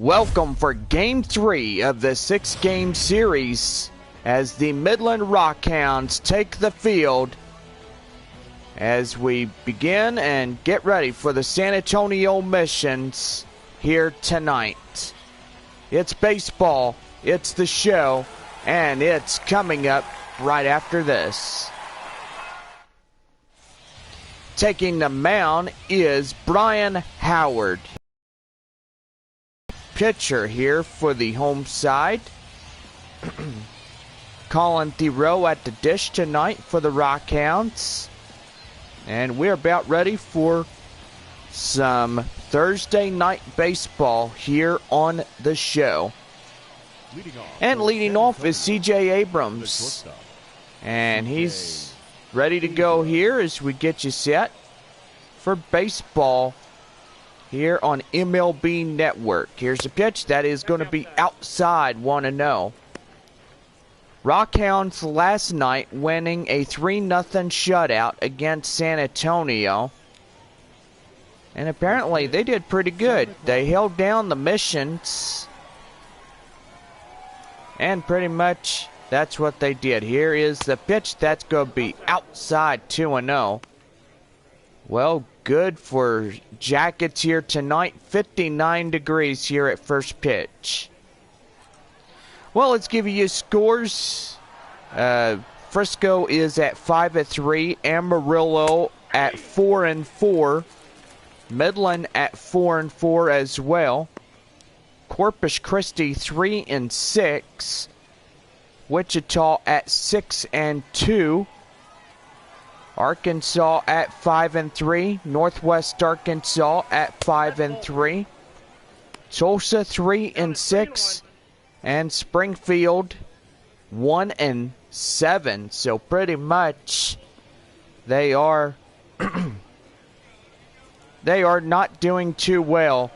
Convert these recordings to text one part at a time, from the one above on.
Welcome for Game 3 of the 6-game series as the Midland Rockhounds take the field as we begin and get ready for the San Antonio missions here tonight. It's baseball, it's the show, and it's coming up right after this. Taking the mound is Brian Howard. Pitcher here for the home side. Colin Thoreau at the dish tonight for the Rockhounds. And we're about ready for some Thursday night baseball here on the show. And leading off is CJ Abrams. And he's ready to go here as we get you set for baseball here on MLB Network. Here's a pitch that is going to be outside, 1-0. Rockhounds last night winning a 3-0 shutout against San Antonio. And apparently they did pretty good. They held down the missions. And pretty much that's what they did. Here is the pitch that's going to be outside, 2-0. Well, good for Jackets here tonight. 59 degrees here at first pitch. Well, let's give you scores. Frisco is at 5-3. Amarillo at 4-4. Midland at 4-4 as well. Corpus Christi 3-6. Wichita at 6-2. Arkansas at 5-3. Northwest Arkansas at 5-3. Tulsa 3-6. And Springfield 1-7. So pretty much they are they are not doing too well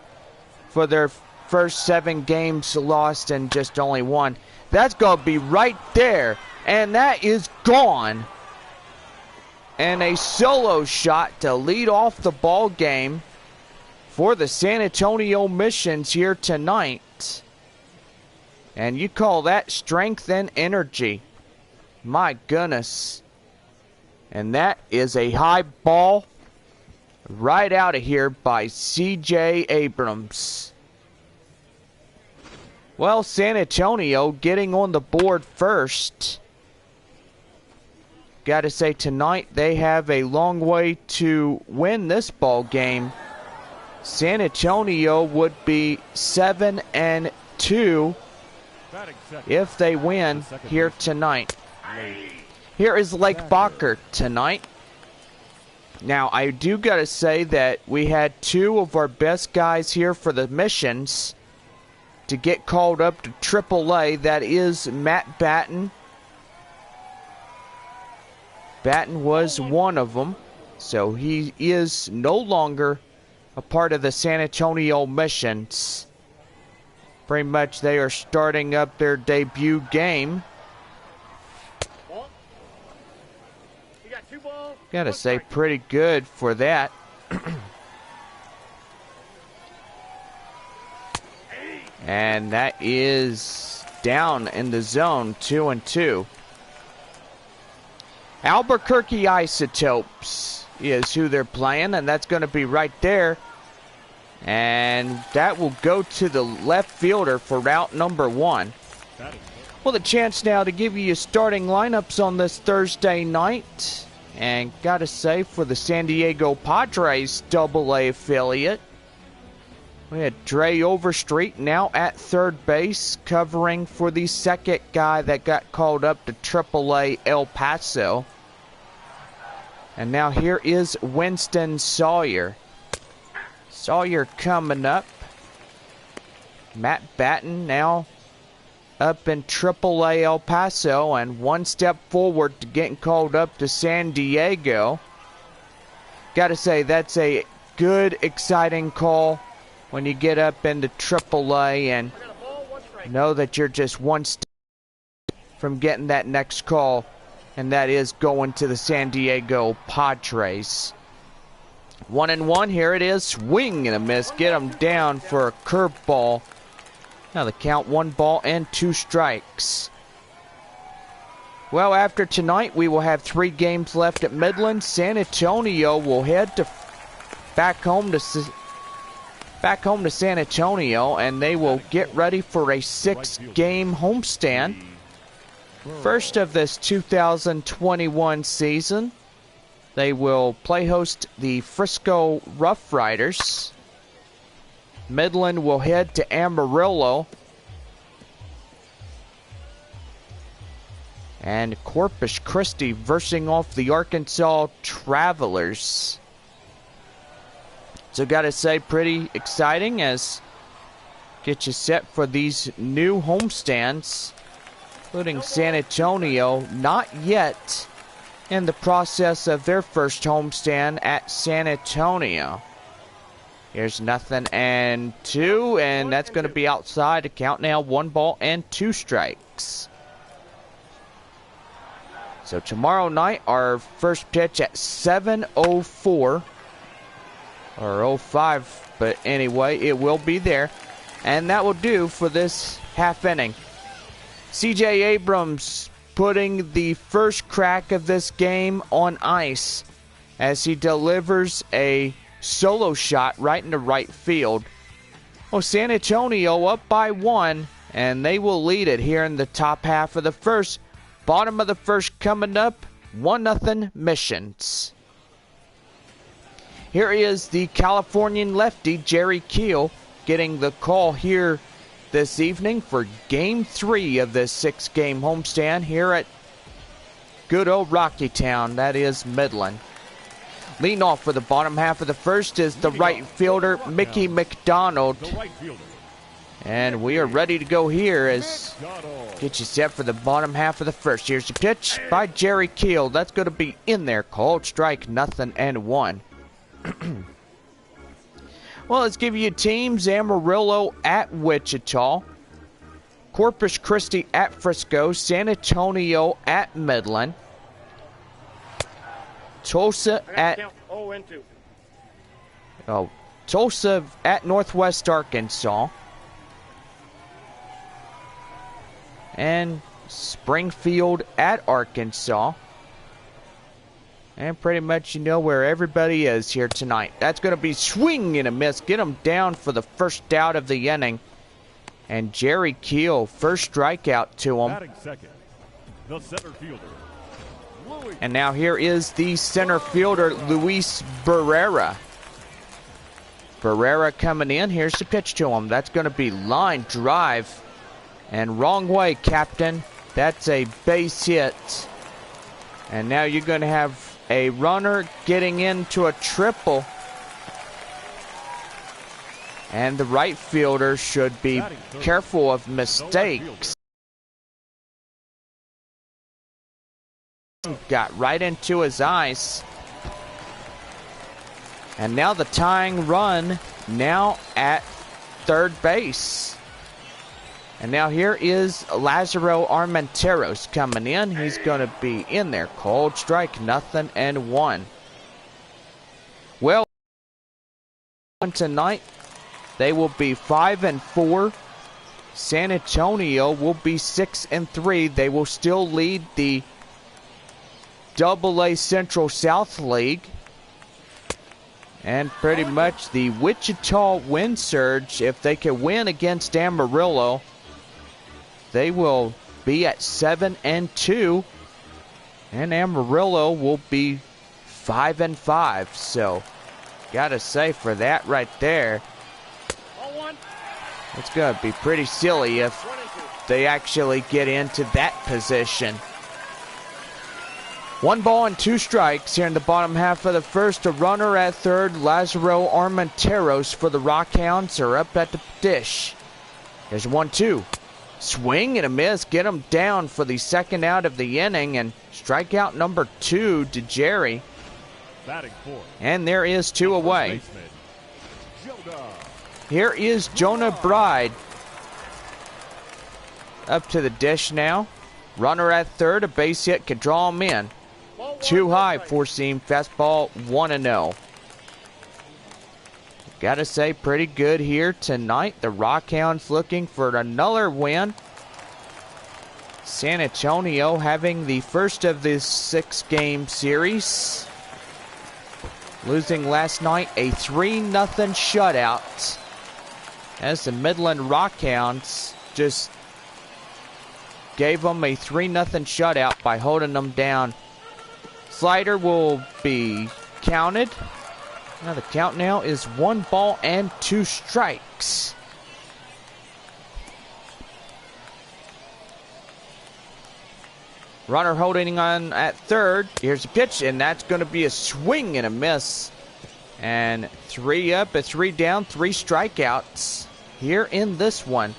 for their first 7 games lost and just only one. That's going to be right there. And that is gone. And a solo shot to lead off the ball game for the San Antonio Missions here tonight. And you call that strength and energy. My goodness. And that is a high ball right out of here by CJ Abrams. Well, San Antonio getting on the board first. Got to say, tonight they have a long way to win this ball game. San Antonio would be 7-2 if they win here tonight. Here is Lake Bacher tonight. Now, I do got to say that we had 2 of our best guys here for the missions to get called up to AAA. That is Matt Batten. Batten was one of them, so he is no longer a part of the San Antonio Missions. Pretty much they are starting up their debut game. Gotta say, pretty good for that. And that is down in the zone, 2-2. Albuquerque Isotopes is who they're playing, and that's going to be right there. And that will go to the left fielder for route number 1. Well, the chance now to give you starting lineups on this Thursday night. And got to say, for the San Diego Padres AA affiliate, we had Dre Overstreet now at third base, covering for the second guy that got called up to AAA El Paso. And now here is Winston Sawyer. Sawyer coming up. Matt Batten now up in AAA El Paso and one step forward to getting called up to San Diego. Got to say, that's a good, exciting call when you get up into AAA and know that you're just one step from getting that next call, and that is going to the San Diego Padres. 1-1, here it is. Swing and a miss. Get him down for a curveball Now the count, 1 ball and 2 strikes. Well, after tonight, we will have 3 games left at Midland. San Antonio will head to back home to San Antonio, and they will get ready for a 6-game homestand. First of this 2021 season. They will play host the Frisco Rough Riders. Midland will head to Amarillo. And Corpus Christi versing off the Arkansas Travelers. So gotta say, pretty exciting as get you set for these new homestands, including San Antonio, not yet in the process of their first homestand at San Antonio. Here's 0-2, and that's going to be outside. The count now, 1 ball and 2 strikes. So tomorrow night, our first pitch at 7:04 or 05, but anyway, it will be there, and that will do for this half inning. CJ Abrams putting the first crack of this game on ice as he delivers a solo shot right into right field. Well, San Antonio up by 1, and they will lead it here in the top half of the first. Bottom of the first coming up, 1-0 Missions. Here is the Californian lefty, Jerry Keel, getting the call here this evening for Game 3 of this 6-game homestand here at good old Rocky Town, that is Midland. Leading off for the bottom half of the first is the right fielder, Mickey McDonald. And we are ready to go here as get you set for the bottom half of the first. Here's the pitch by Jerry Keel. That's going to be in there. Called strike, 0-1. Well, let's give you teams. Amarillo at Wichita. Corpus Christi at Frisco. San Antonio at Midland. Tulsa at Tulsa at Northwest Arkansas. And Springfield at Arkansas. And pretty much you know where everybody is here tonight. That's going to be swing and a miss. Get them down for the first out of the inning. And Jerry Keel, first strikeout to him. Batting second, the center fielder, Louis. And now here is the center fielder, Luis Barrera. Barrera coming in. Here's the pitch to him. That's going to be line drive. And wrong way, Captain. That's a base hit. And now you're going to have a runner getting into a triple. And the right fielder should be careful of mistakes. Got right into his eyes. And now the tying run now at third base. And now here is Lazaro Armenteros coming in. He's going to be in there. Cold strike, 0-1. Well, tonight they will be 5-4. San Antonio will be 6-3. They will still lead the AA Central South League. And pretty much the Wichita Wind Surge, if they can win against Amarillo, they will be at 7-2, and Amarillo will be 5-5. So, gotta say for that right there, it's gonna be pretty silly if they actually get into that position. 1 ball and 2 strikes here in the bottom half of the first. A runner at third, Lazaro Armenteros for the Rockhounds are up at the dish. There's 1-2. Swing and a miss. Get him down for the second out of the inning. And strikeout number 2 to Jerry. And there is 2 away. Here is Jonah Bride. Up to the dish now. Runner at third. A base hit can draw him in. Too high. Four-seam fastball. 1-0. Gotta say, pretty good here tonight. The Rockhounds looking for another win. San Antonio having the first of this 6-game series. Losing last night a 3-0 shutout. As the Midland Rockhounds just gave them a 3-0 shutout by holding them down. Slider will be counted. Now the count now is 1 ball and 2 strikes. Runner holding on at third. Here's a pitch, and that's going to be a swing and a miss. And 3 up, a 3 down, 3 strikeouts here in this one.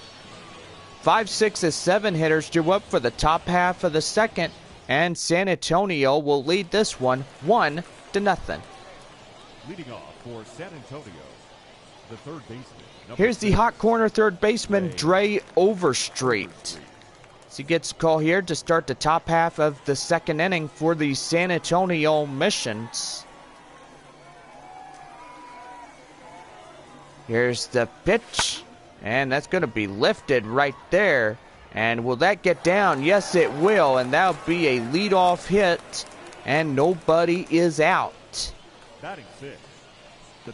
5, 6, and 7 hitters drew up for the top half of the second, and San Antonio will lead this one 1-0. Leading off for San Antonio, the third baseman. Here's the hot corner third baseman, Dre Overstreet. So he gets a call here to start the top half of the second inning for the San Antonio Missions. Here's the pitch, and that's going to be lifted right there. And will that get down? Yes, it will, and that'll be a leadoff hit, and nobody is out. Batting 6.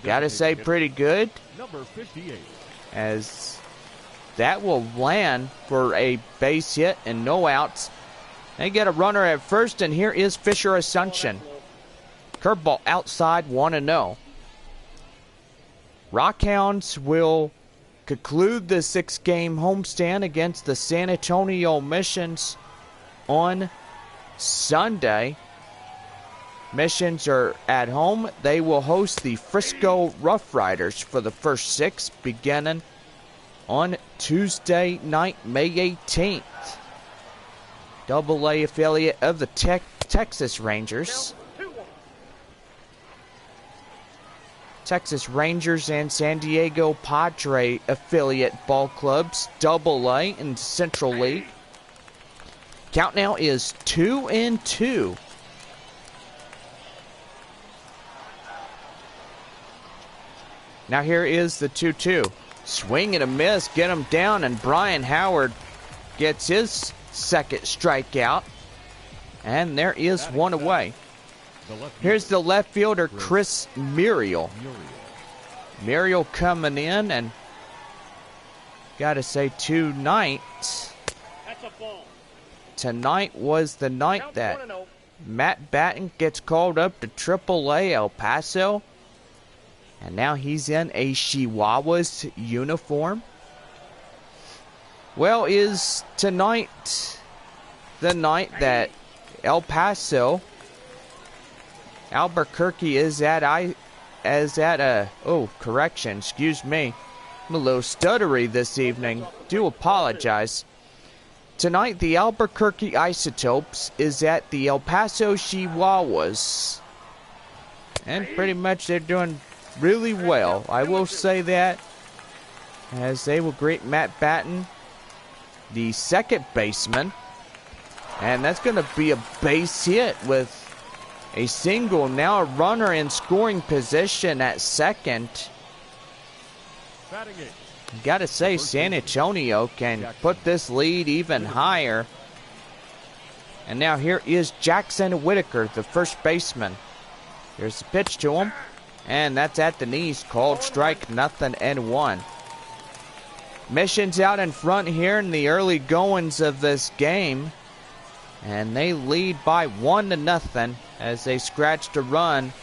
Gotta say, pretty good. Number 58. As that will land for a base hit and no outs. They get a runner at first, and here is Fisher Assumption. Curveball outside, 1-0. Rockhounds will conclude the 6-game homestand against the San Antonio Missions on Sunday. Missions are at home. They will host the Frisco Rough Riders for the first 6, beginning on Tuesday night, May 18th. AA affiliate of the Texas Rangers. Texas Rangers and San Diego Padre affiliate ball clubs, AA and Central League. Count now is 2-2. Now here is the 2-2. Swing and a miss, get him down, and Brian Howard gets his second strikeout. And there is one away. Here's the left fielder, Chris Muriel. Muriel coming in, and gotta say, tonight was the night that Matt Batten gets called up to AAA El Paso. And now he's in a Chihuahuas uniform. Well, is tonight the night that El Paso, Albuquerque is at correction, excuse me. I'm a little stuttery this evening. Do apologize. Tonight, the Albuquerque Isotopes is at the El Paso Chihuahuas. And pretty much they're doing really well, I will say that, as they will greet Matt Batten, the second baseman, and that's going to be a base hit with a single. Now a runner in scoring position at second. Gotta say, San Antonio can put this lead even higher. And now here is Jackson Whitaker, the first baseman. Here's the pitch to him. And that's at the knees, called strike, 0-1. Missions out in front here in the early goings of this game. And they lead by 1-0 as they scratched a run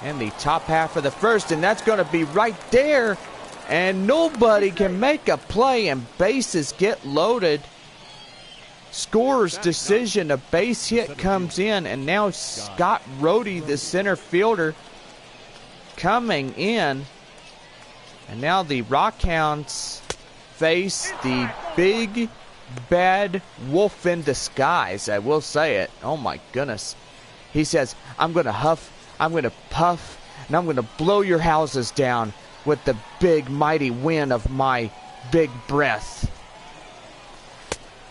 in the top half of the first. And that's going to be right there. And nobody can make a play, and bases get loaded. Scorer's decision, a base hit comes in. And now Scott Rohde, the center fielder, coming in, and now the Rockhounds face the big bad wolf in disguise. I will say it. Oh my goodness. He says, I'm going to huff, I'm going to puff, and I'm going to blow your houses down with the big mighty wind of my big breath.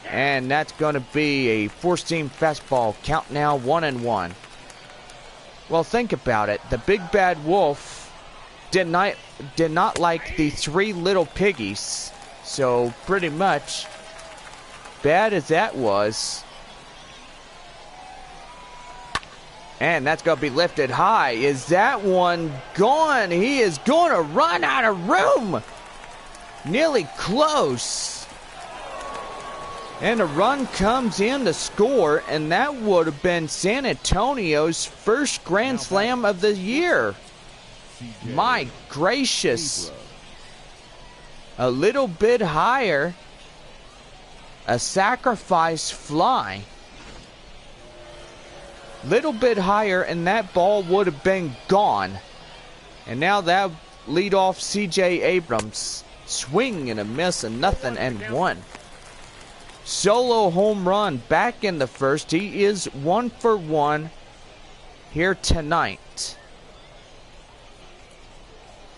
And that's going to be a four-seam fastball. Count now 1-1. Well, think about it. The big bad wolf did not like the three little piggies. So pretty much, bad as that was. And that's going to be lifted high. Is that one gone? He is going to run out of room. Nearly close. And a run comes in to score, and that would have been San Antonio's first Grand Slam of the year. My gracious. A little bit higher. A sacrifice fly. Little bit higher, and that ball would have been gone. And now that lead off CJ Abrams. Swing and a miss, and nothing and one. Solo home run back in the first. He is 1 for 1 here tonight.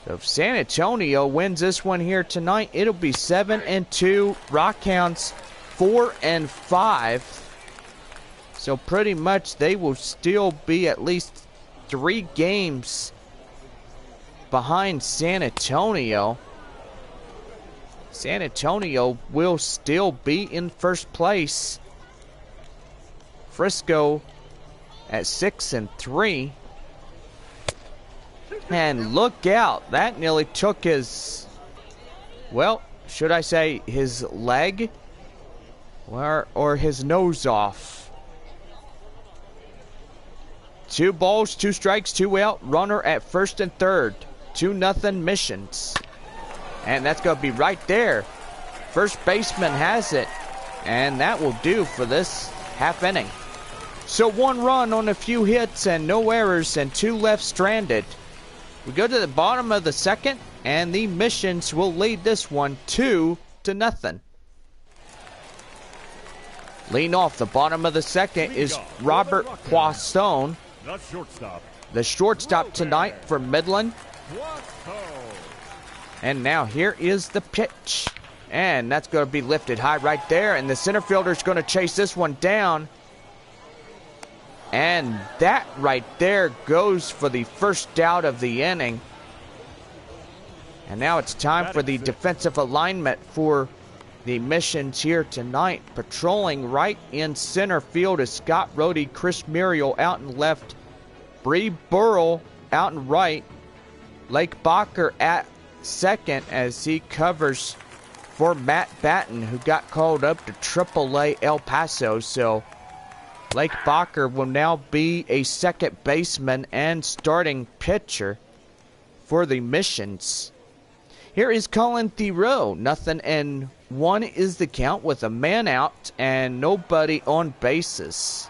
So if San Antonio wins this one here tonight, it'll be 7-2. Rockhounds 4-5. So pretty much they will still be at least 3 games behind San Antonio. San Antonio will still be in first place. Frisco at 6-3. And look out, that nearly took his, well, should I say his leg or his nose off. 2 balls, 2 strikes, 2 out, runner at first and third. 2-0 Missions. And that's going to be right there. First baseman has it. And that will do for this half inning. So 1 run on a few hits and no errors and 2 left stranded. We go to the bottom of the second, and the Missions will lead this one 2-0. Leading off the bottom of the second is Robert Poisson, the shortstop tonight for Midland. And now here is the pitch. And that's going to be lifted high right there. And the center fielder is going to chase this one down. And that right there goes for the first out of the inning. And now it's time for the defensive alignment for the Missions here tonight. Patrolling right in center field is Scott Rohde, Chris Muriel out in left, Bree Burrell out in right, Lake Bacher at second as he covers for Matt Batten, who got called up to AAA El Paso. So Lake Bacher will now be a second baseman and starting pitcher for the Missions. Here is Colin Theroux. 0-1 is the count with a man out and nobody on bases.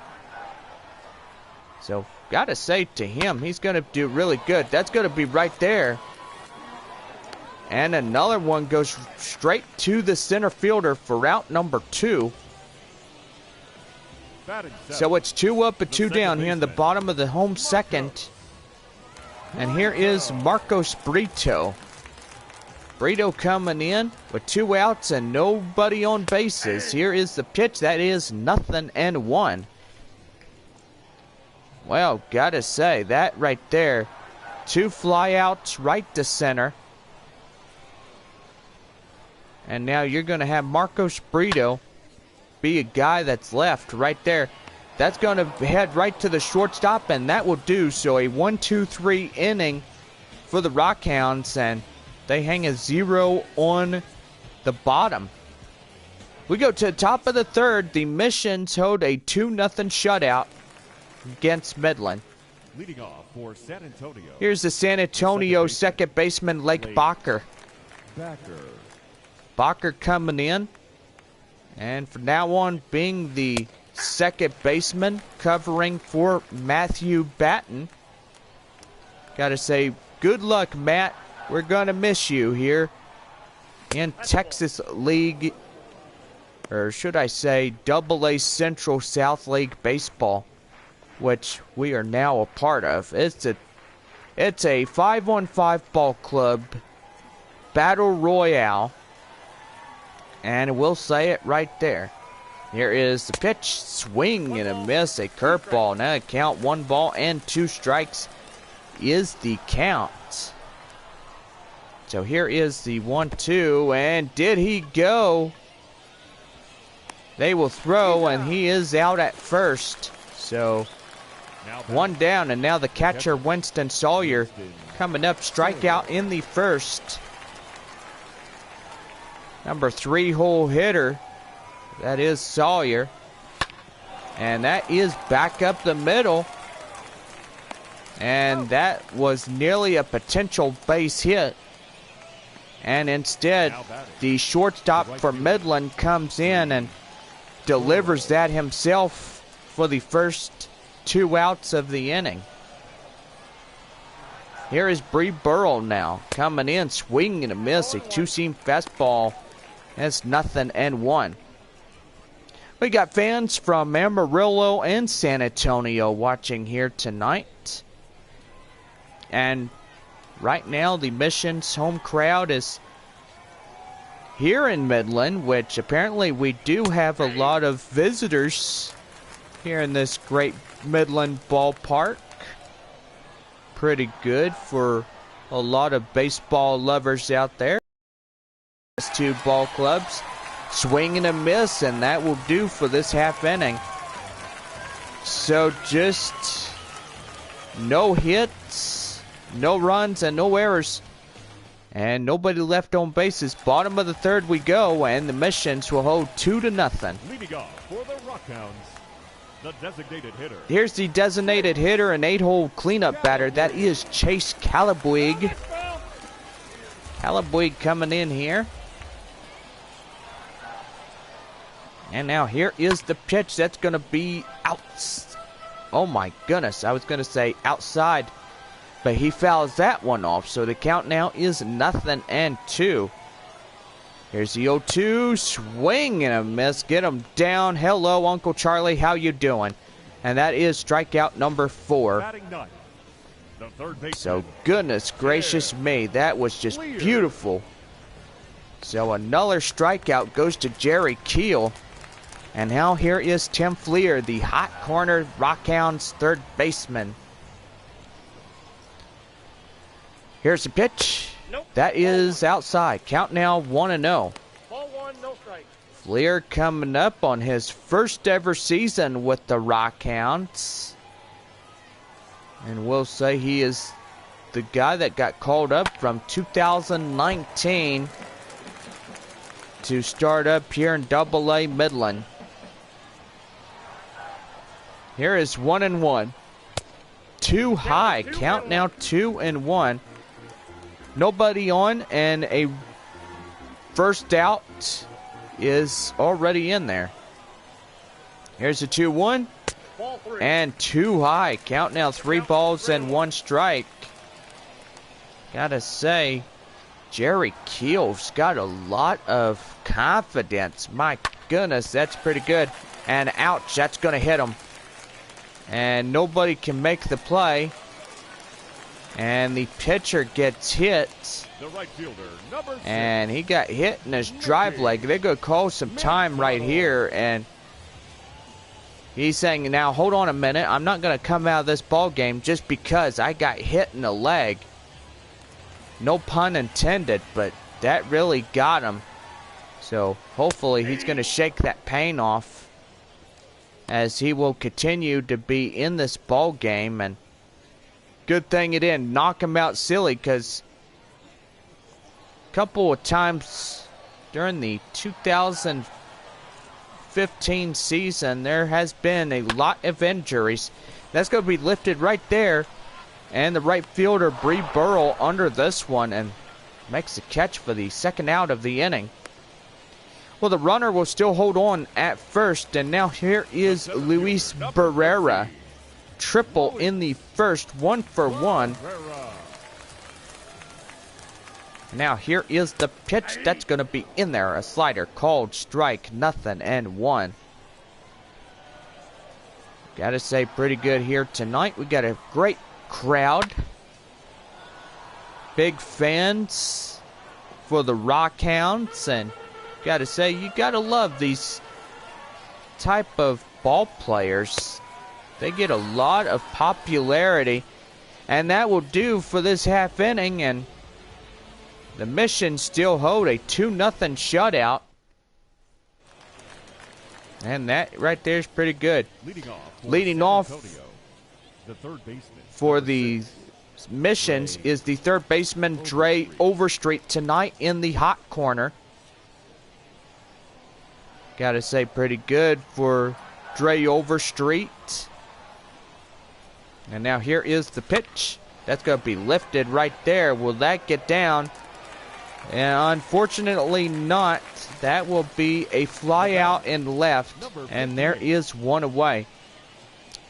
So gotta say to him, he's gonna do really good. That's gonna be right there. And another one goes straight to the center fielder for route number 2. So it's 2 up and 2 down here in the bottom of the home second. And here is Marcos Brito. Brito coming in with 2 outs and nobody on bases. Here is the pitch. That is 0-1. Well, gotta say, that right there. 2 fly outs right to center. And now you're going to have Marcos Brito be a guy that's left right there. That's going to head right to the shortstop, and that will do. So a 1-2-3 inning for the Rockhounds, and they hang a 0 on the bottom. We go to the top of the third. The Missions hold a 2-0 shutout against Midland. Leading off for San Antonio. Here's the San Antonio second baseman, Lake Bacher. Bacher coming in, and from now on being the second baseman, covering for Matthew Batten. Gotta say, good luck, Matt. We're gonna miss you here in Texas League, or should I say AA Central South League Baseball, which we are now a part of. It's a 5-on-5 ball club battle royale. And we'll say it right there. Here is the pitch. Swing and a miss. A curveball. Now count 1 ball and 2 strikes is the count. So here is the 1-2, and did he go? They will throw, and he is out at first. So 1 down, and now the catcher Winston Sawyer coming up, strikeout in the first. Number 3-hole hitter, that is Sawyer. And that is back up the middle. And that was nearly a potential base hit. And instead, the shortstop for Midland comes in and delivers that himself for the first 2 outs of the inning. Here is Bree Burrell now, coming in, swinging and a miss, a 2-seam fastball. That's 0-1. We got fans from Amarillo and San Antonio watching here tonight. And right now, the Mission's home crowd is here in Midland, which apparently we do have a lot of visitors here in this great Midland ballpark. Pretty good for a lot of baseball lovers out there. 2 ball clubs. Swing and a miss, and that will do for this half inning. So just no hits, no runs, and no errors. And nobody left on bases. Bottom of the 3rd we go, and the Missions will hold 2-0. Leading off for the Rockhounds, the designated hitter. Here's the designated hitter, an 8-hole cleanup batter. That is Chase Calabuig. Calabuig coming in here. And now here is the pitch. That's going to be out. Oh my goodness. I was going to say outside. But he fouls that one off. So the count now is 0-2. Here's the 0-2. Swing and a miss. Get him down. Hello, Uncle Charlie. How you doing? And that is strikeout number 4. So goodness gracious me. That was just beautiful. So another strikeout goes to Jerry Keel. And now here is Tim Fleer, the hot corner Rockhounds 3rd baseman. Here's the pitch. Nope. That is outside. Count now 1-0. Ball 1, no strike. Fleer coming up on his first ever season with the Rockhounds. And we'll say he is the guy that got called up from 2019 to start up here in AA Midland. Here is 1-1. Too high. Count now 2-1. Nobody on, and a first out is already in there. Here's a 2-1. And too high. Count now 3 balls and 1 strike. Gotta say, Jerry Keel's got a lot of confidence. My goodness, that's pretty good. And ouch, that's going to hit him. And nobody can make the play. And the pitcher gets hit. The right fielder, number 6. And he got hit in his drive leg. They're going to call some time right here. And he's saying, now hold on a minute. I'm not going to come out of this ball game just because I got hit in the leg. No pun intended, but that really got him. So hopefully he's going to shake that pain off, as he will continue to be in this ball game. And good thing it didn't knock him out silly, because a couple of times during the 2015 season there has been a lot of injuries. That's going to be lifted right there. And the right fielder, Bree Burrell, under this one, and makes the catch for the 2nd out of the inning. Well, the runner will still hold on at first, and now here is Luis Barrera. Triple in the first, 1 for 1. Now here is the pitch. That's going to be in there. A slider called strike, 0-1. Gotta say, pretty good here tonight. We got a great crowd. Big fans for the Rockhounds, and gotta say, you gotta love these type of ball players. They get a lot of popularity, and that will do for this half inning. And The Missions still hold a 2-0 shutout. And that right there is pretty good. Leading off the third baseman for the Missions is the third baseman, Dre Overstreet, tonight in the hot corner. Gotta say, pretty good for Dre Overstreet. And now here is the pitch. That's going to be lifted right there. Will that get down? And unfortunately not. That will be a fly out and left. And there is one away.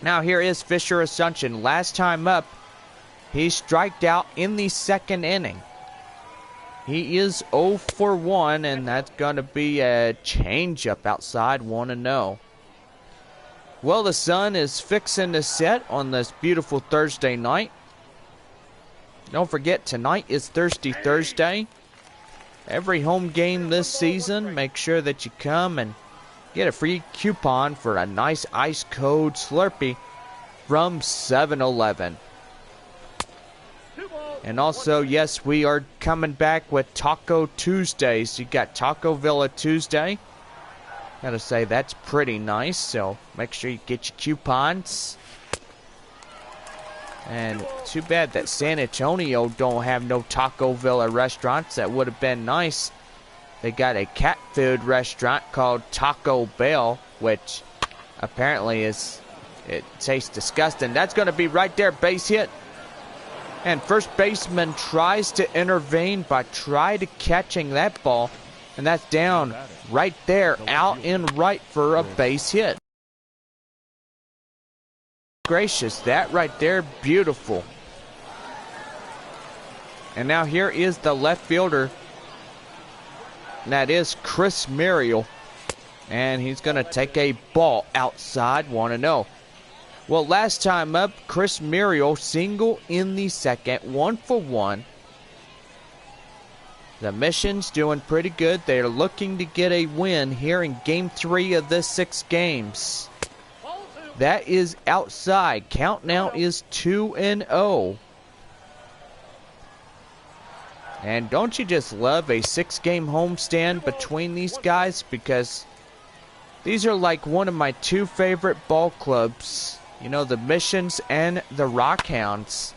Now here is Fisher Assumption. Last time up, he striked out in the second inning. He is 0 for 1, and that's going to be a changeup outside, 1-0. Well, the sun is fixing to set on this beautiful Thursday night. Don't forget, tonight is Thirsty Thursday. Every home game this season, make sure that you come and get a free coupon for a nice ice cold Slurpee from 7-Eleven. And also, yes, we are coming back with Taco Tuesdays. You got Taco Villa Tuesday. Gotta say, that's pretty nice, so make sure you get your coupons. And too bad that San Antonio don't have no Taco Villa restaurants. That would have been nice. They got a cat food restaurant called Taco Bell, which apparently it tastes disgusting. That's going to be right there, base hit. And first baseman tries to intervene by trying to catching that ball. And that's down right there, out and right for a base hit. Gracious, that right there, beautiful. And now here is the left fielder. And that is Chris Muriel. And he's going to take a ball outside, 1-0. Well, last time up, Chris Muriel single in the second, 1 for 1. The Mission's doing pretty good. They're looking to get a win here in Game 3 of this 6 games. That is outside. Count now is 2-0. And don't you just love a 6-game homestand between these guys? Because these are like one of my 2 favorite ball clubs. You know, the Missions and the Rockhounds.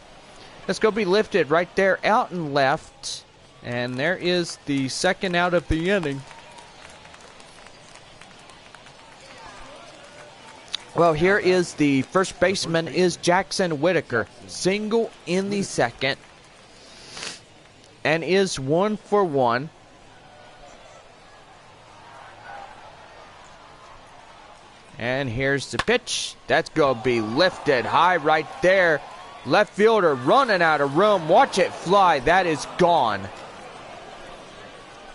Let's go be lifted right there, out and left. And there is the second out of the inning. Well, here is the first baseman is Jackson Whitaker. Single in the second. And is 1 for 1. And here's the pitch. That's going to be lifted high right there. Left fielder running out of room. Watch it fly. That is gone.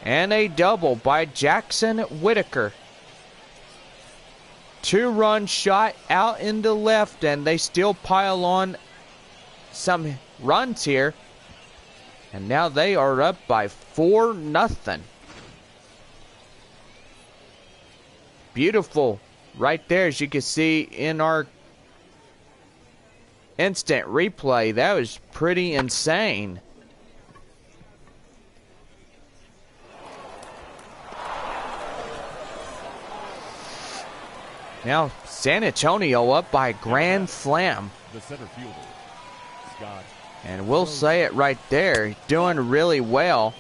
And a double by Jackson Whitaker. 2-run shot out into left, and they still pile on some runs here. And now they are up by 4-0. Beautiful. Right there, as you can see in our instant replay, that was pretty insane. Now, San Antonio up by a grand slam. The center fielder, Scott. And we'll say it right there, doing really well.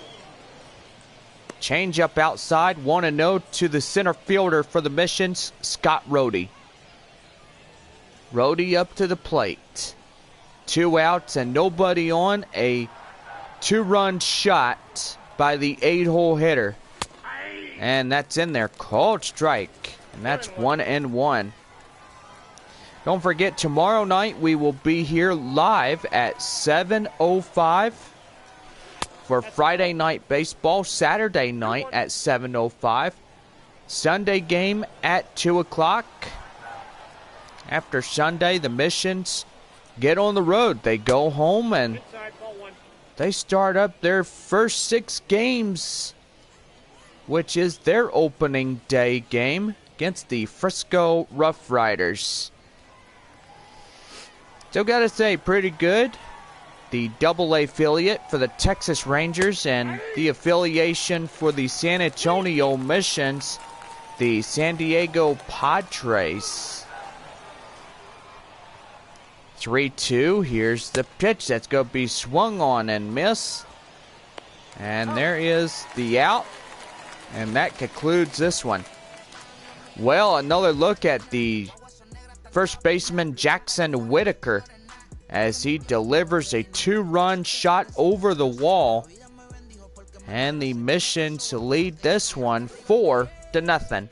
Change up outside, 1-0 to the center fielder for the Missions, Scott Rohde. Rohde up to the plate. 2 outs and nobody on. A 2-run shot by the 8-hole hitter. And that's in there. Called strike. And that's 1-1. Don't forget, tomorrow night we will be here live at 7:05 for Friday Night Baseball. Saturday night at 7:05. Sunday game at 2 o'clock. After Sunday, the Missions get on the road. They go home and they start up their first 6 games, which is their opening day game against the Frisco Rough Riders. Still got to say, pretty good. the AA affiliate for the Texas Rangers, and the affiliation for the San Antonio Missions, the San Diego Padres. 3-2. Here's the pitch. That's going to be swung on and miss. And there is the out. And that concludes this one. Well, another look at the first baseman Jackson Whitaker as he delivers a 2-run shot over the wall. And the Missions lead this one 4-0.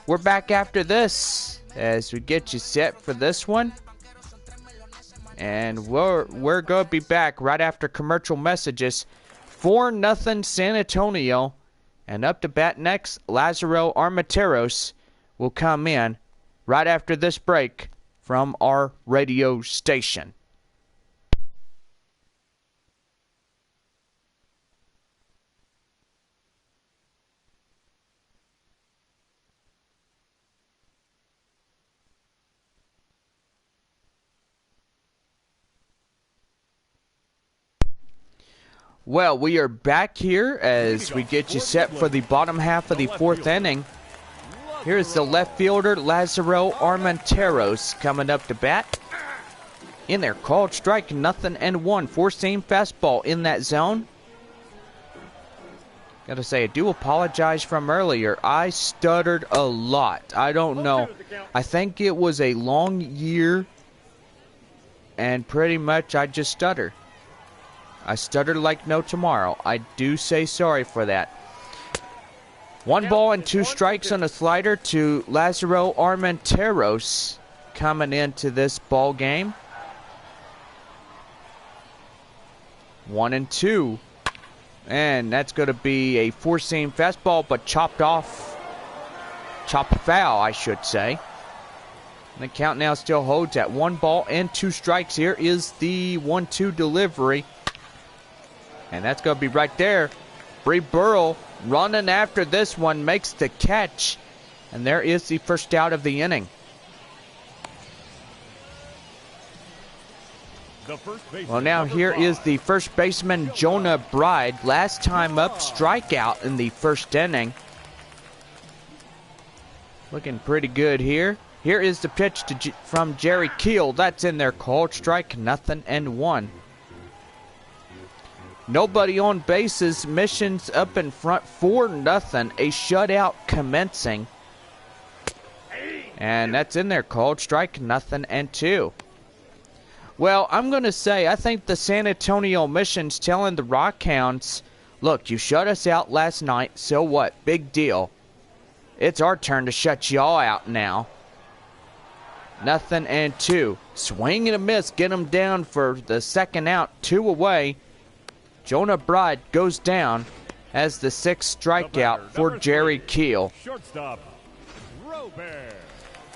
We're back after this as we get you set for this one. And we're going to be back right after commercial messages. 4-0 San Antonio. And up to bat next, Lazaro Armenteros will come in right after this break from our radio station. Well, we are back here as we get you set for the bottom half of the 4th inning. Here's the left fielder, Lazaro Armenteros, coming up to bat. In there, called strike, 0-1. 4-seam fastball in that zone. Gotta say, I do apologize from earlier. I stuttered a lot. I don't know. I think it was a long year, and pretty much I just stutter. I stuttered like no tomorrow. I do say sorry for that. 1 ball and 2 strikes on a slider to Lazaro Armenteros coming into this ball game. 1-2. And that's going to be a 4-seam fastball, but chopped foul, I should say. And the count now still holds at 1 ball and 2 strikes. Here is the 1-2 delivery. And that's going to be right there. Bree Burrell running after this one, makes the catch. And there is the first out of the inning. Well, now here is the first baseman, Jonah Bride. Last time up, strikeout in the first inning. Looking pretty good here. Here is the pitch from Jerry Keel. That's in there, called strike, 0-1. Nobody on bases. Missions up in front, 4-0. A shutout commencing. And that's in there, called strike, 0-2. Well, I'm going to say, I think the San Antonio Missions telling the Rockhounds, look, you shut us out last night, so what? Big deal. It's our turn to shut y'all out now. 0-2. Swing and a miss, get him down for the second out, 2 away. Jonah Bride goes down as the 6th strikeout for Jerry Keel. Shortstop, Robert.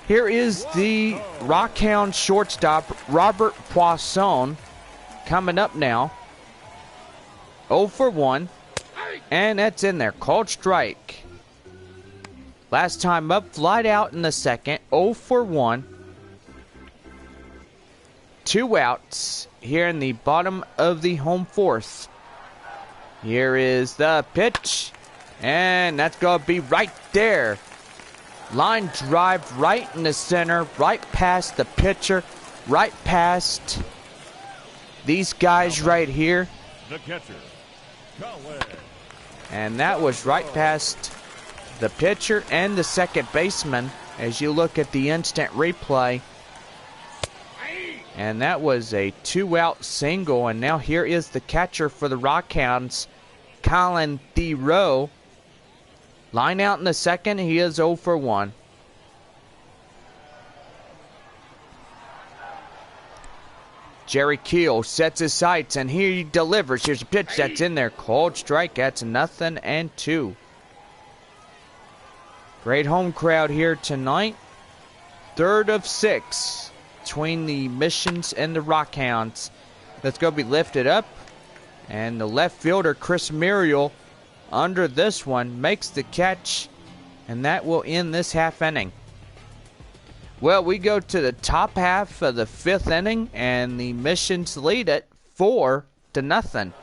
Here is the Rockhound shortstop, Robert Poisson, coming up now. 0-1, and that's in there, called strike. Last time up, flied out in the second, 0-1. 2 outs here in the bottom of the home 4th. Here is the pitch, and that's going to be right there. Line drive right in the center, right past the pitcher, right past these guys right here. The catcher, Colin. And that was right past the pitcher and the second baseman as you look at the instant replay. And that was a 2-out single. And now here is the catcher for the Rockhounds, Colin Theroux. Line out in the second. He is 0-1. Jerry Keel sets his sights, and he delivers. Here's a pitch that's in there. Called strike. That's 0-2. Great home crowd here tonight. 3rd of 6 between the Missions and the Rockhounds. That's going to be lifted up. And the left fielder, Chris Muriel, under this one, makes the catch. And that will end this half inning. Well, we go to the top half of the 5th inning, and the Missions lead it 4-0.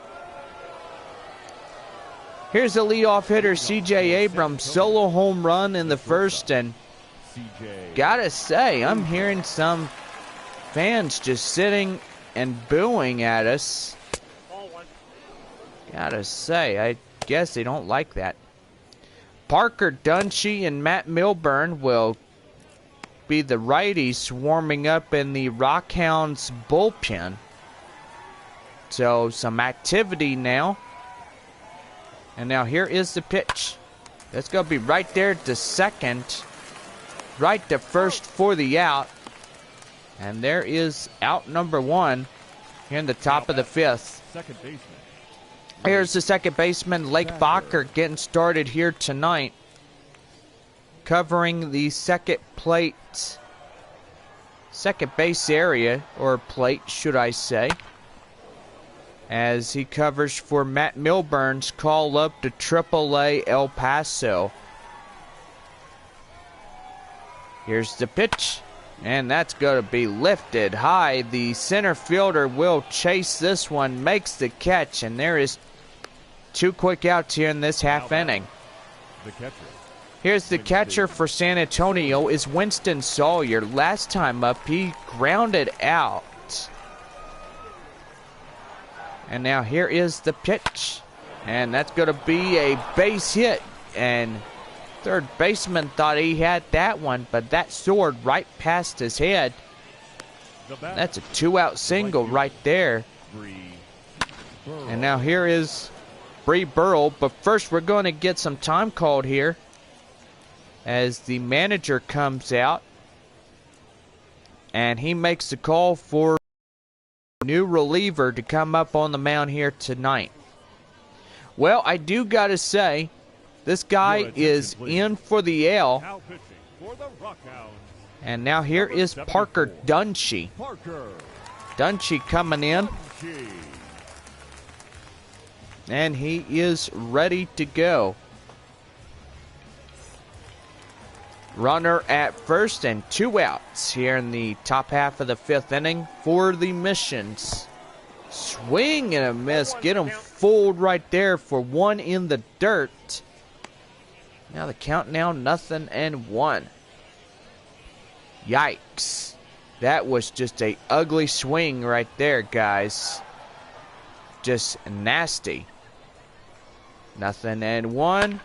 Here's the leadoff hitter, C.J. Abrams, solo home run in the first, and gotta say, I'm hearing some fans just sitting and booing at us. Gotta say, I guess they don't like that. Parker Dunshee and Matt Milburn will be the righties warming up in the Rockhounds bullpen. So some activity now. And now here is the pitch. That's going to be right there to second. Right to first for the out. And there is out number 1 here in the top of the 5th. Second baseman. Here's the second baseman, Lake Bacher, getting started here tonight. Covering the second base area, or plate, should I say. As he covers for Matt Milburn's call up to AAA El Paso. Here's the pitch. And that's going to be lifted high. The center fielder will chase this one, makes the catch, and there is 2 quick outs here in this half inning. The catcher. Here's the catcher for San Antonio is Winston Sawyer. Last time up, he grounded out. And now here is the pitch. And that's going to be a base hit. And third baseman thought he had that one, but that soared right past his head. That's a 2-out single right there. And now here is Bree Burrell. But first we're going to get some time called here as the manager comes out. And he makes the call for a new reliever to come up on the mound here tonight. Well, I do got to say, this guy is in for the L. Now pitching for the Rockhounds. And now here is Parker Dunshee. Dunshee coming in. And he is ready to go. Runner at first and 2 outs here in the top half of the 5th inning for the Missions. Swing and a miss. Get him fooled right there for 1 in the dirt. Now the count now 0-1. Yikes. That was just a ugly swing right there, guys. Just nasty. 0-1.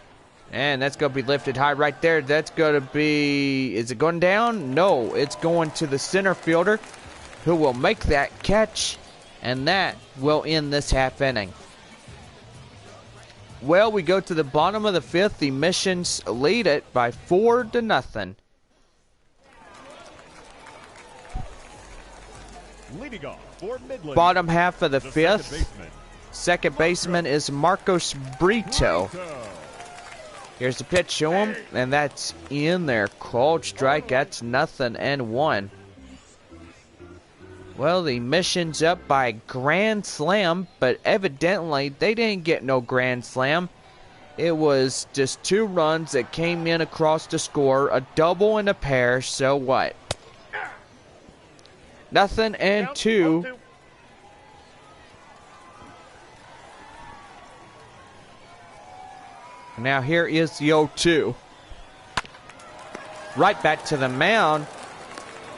And that's going to be lifted high right there. That's going to be... Is it going down? No, it's going to the center fielder, who will make that catch. And that will end this half inning. Well, we go to the bottom of the 5th. The Missions lead it by 4-0. Leading off for Midland. Bottom half of the 5th. Second baseman. Second baseman is Marcos Brito. Here's the pitch to him, and that's in there. Called strike. That's 0-1. Well, the Mission's up by a grand slam, but evidently they didn't get no grand slam. It was just 2 runs that came in across the score, a double and a pair, so what? 0-2. Now here is the 0-2. Right back to the mound.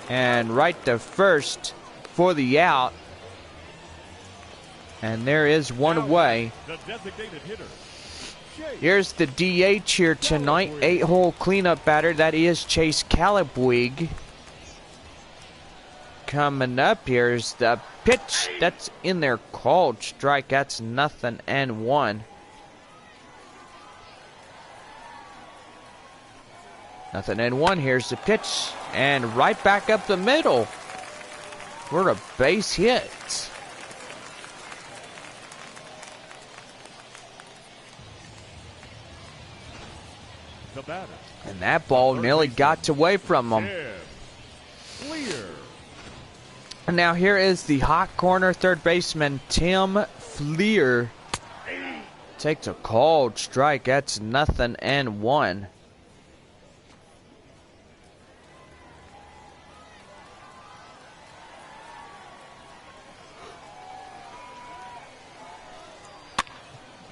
And right to first for the out. And there is one away. The designated hitter. Here's the DH here tonight. 8-hole cleanup batter. That is Chase Calabwig. Coming up, here's the pitch. That's in there. Called strike. That's 0-1. 0-1. Here's the pitch. And right back up the middle for a base hit. The batter. And that ball nearly got away from him. Clear. And now here is the hot corner third baseman, Tim Fleer. Takes a called strike. That's 0-1.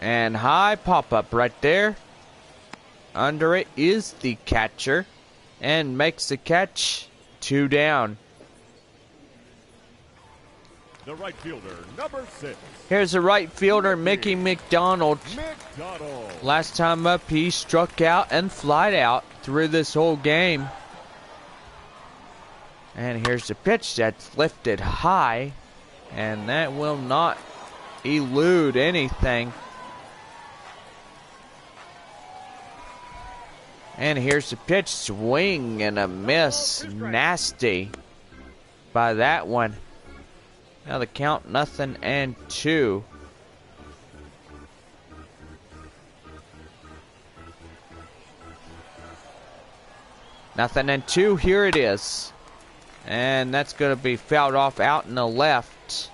And high pop-up right there. Under it is the catcher. And makes the catch. 2 down. The right fielder, number 6. Here's the right fielder, Mickey McDonald. McDonald. Last time up, he struck out and flied out through this whole game. And here's the pitch that's lifted high. And that will not elude anything. And here's the pitch, swing and a miss. Nasty by that one. Now the count 0-2. Nothing and 2, here it is. And that's going to be fouled off out in the left.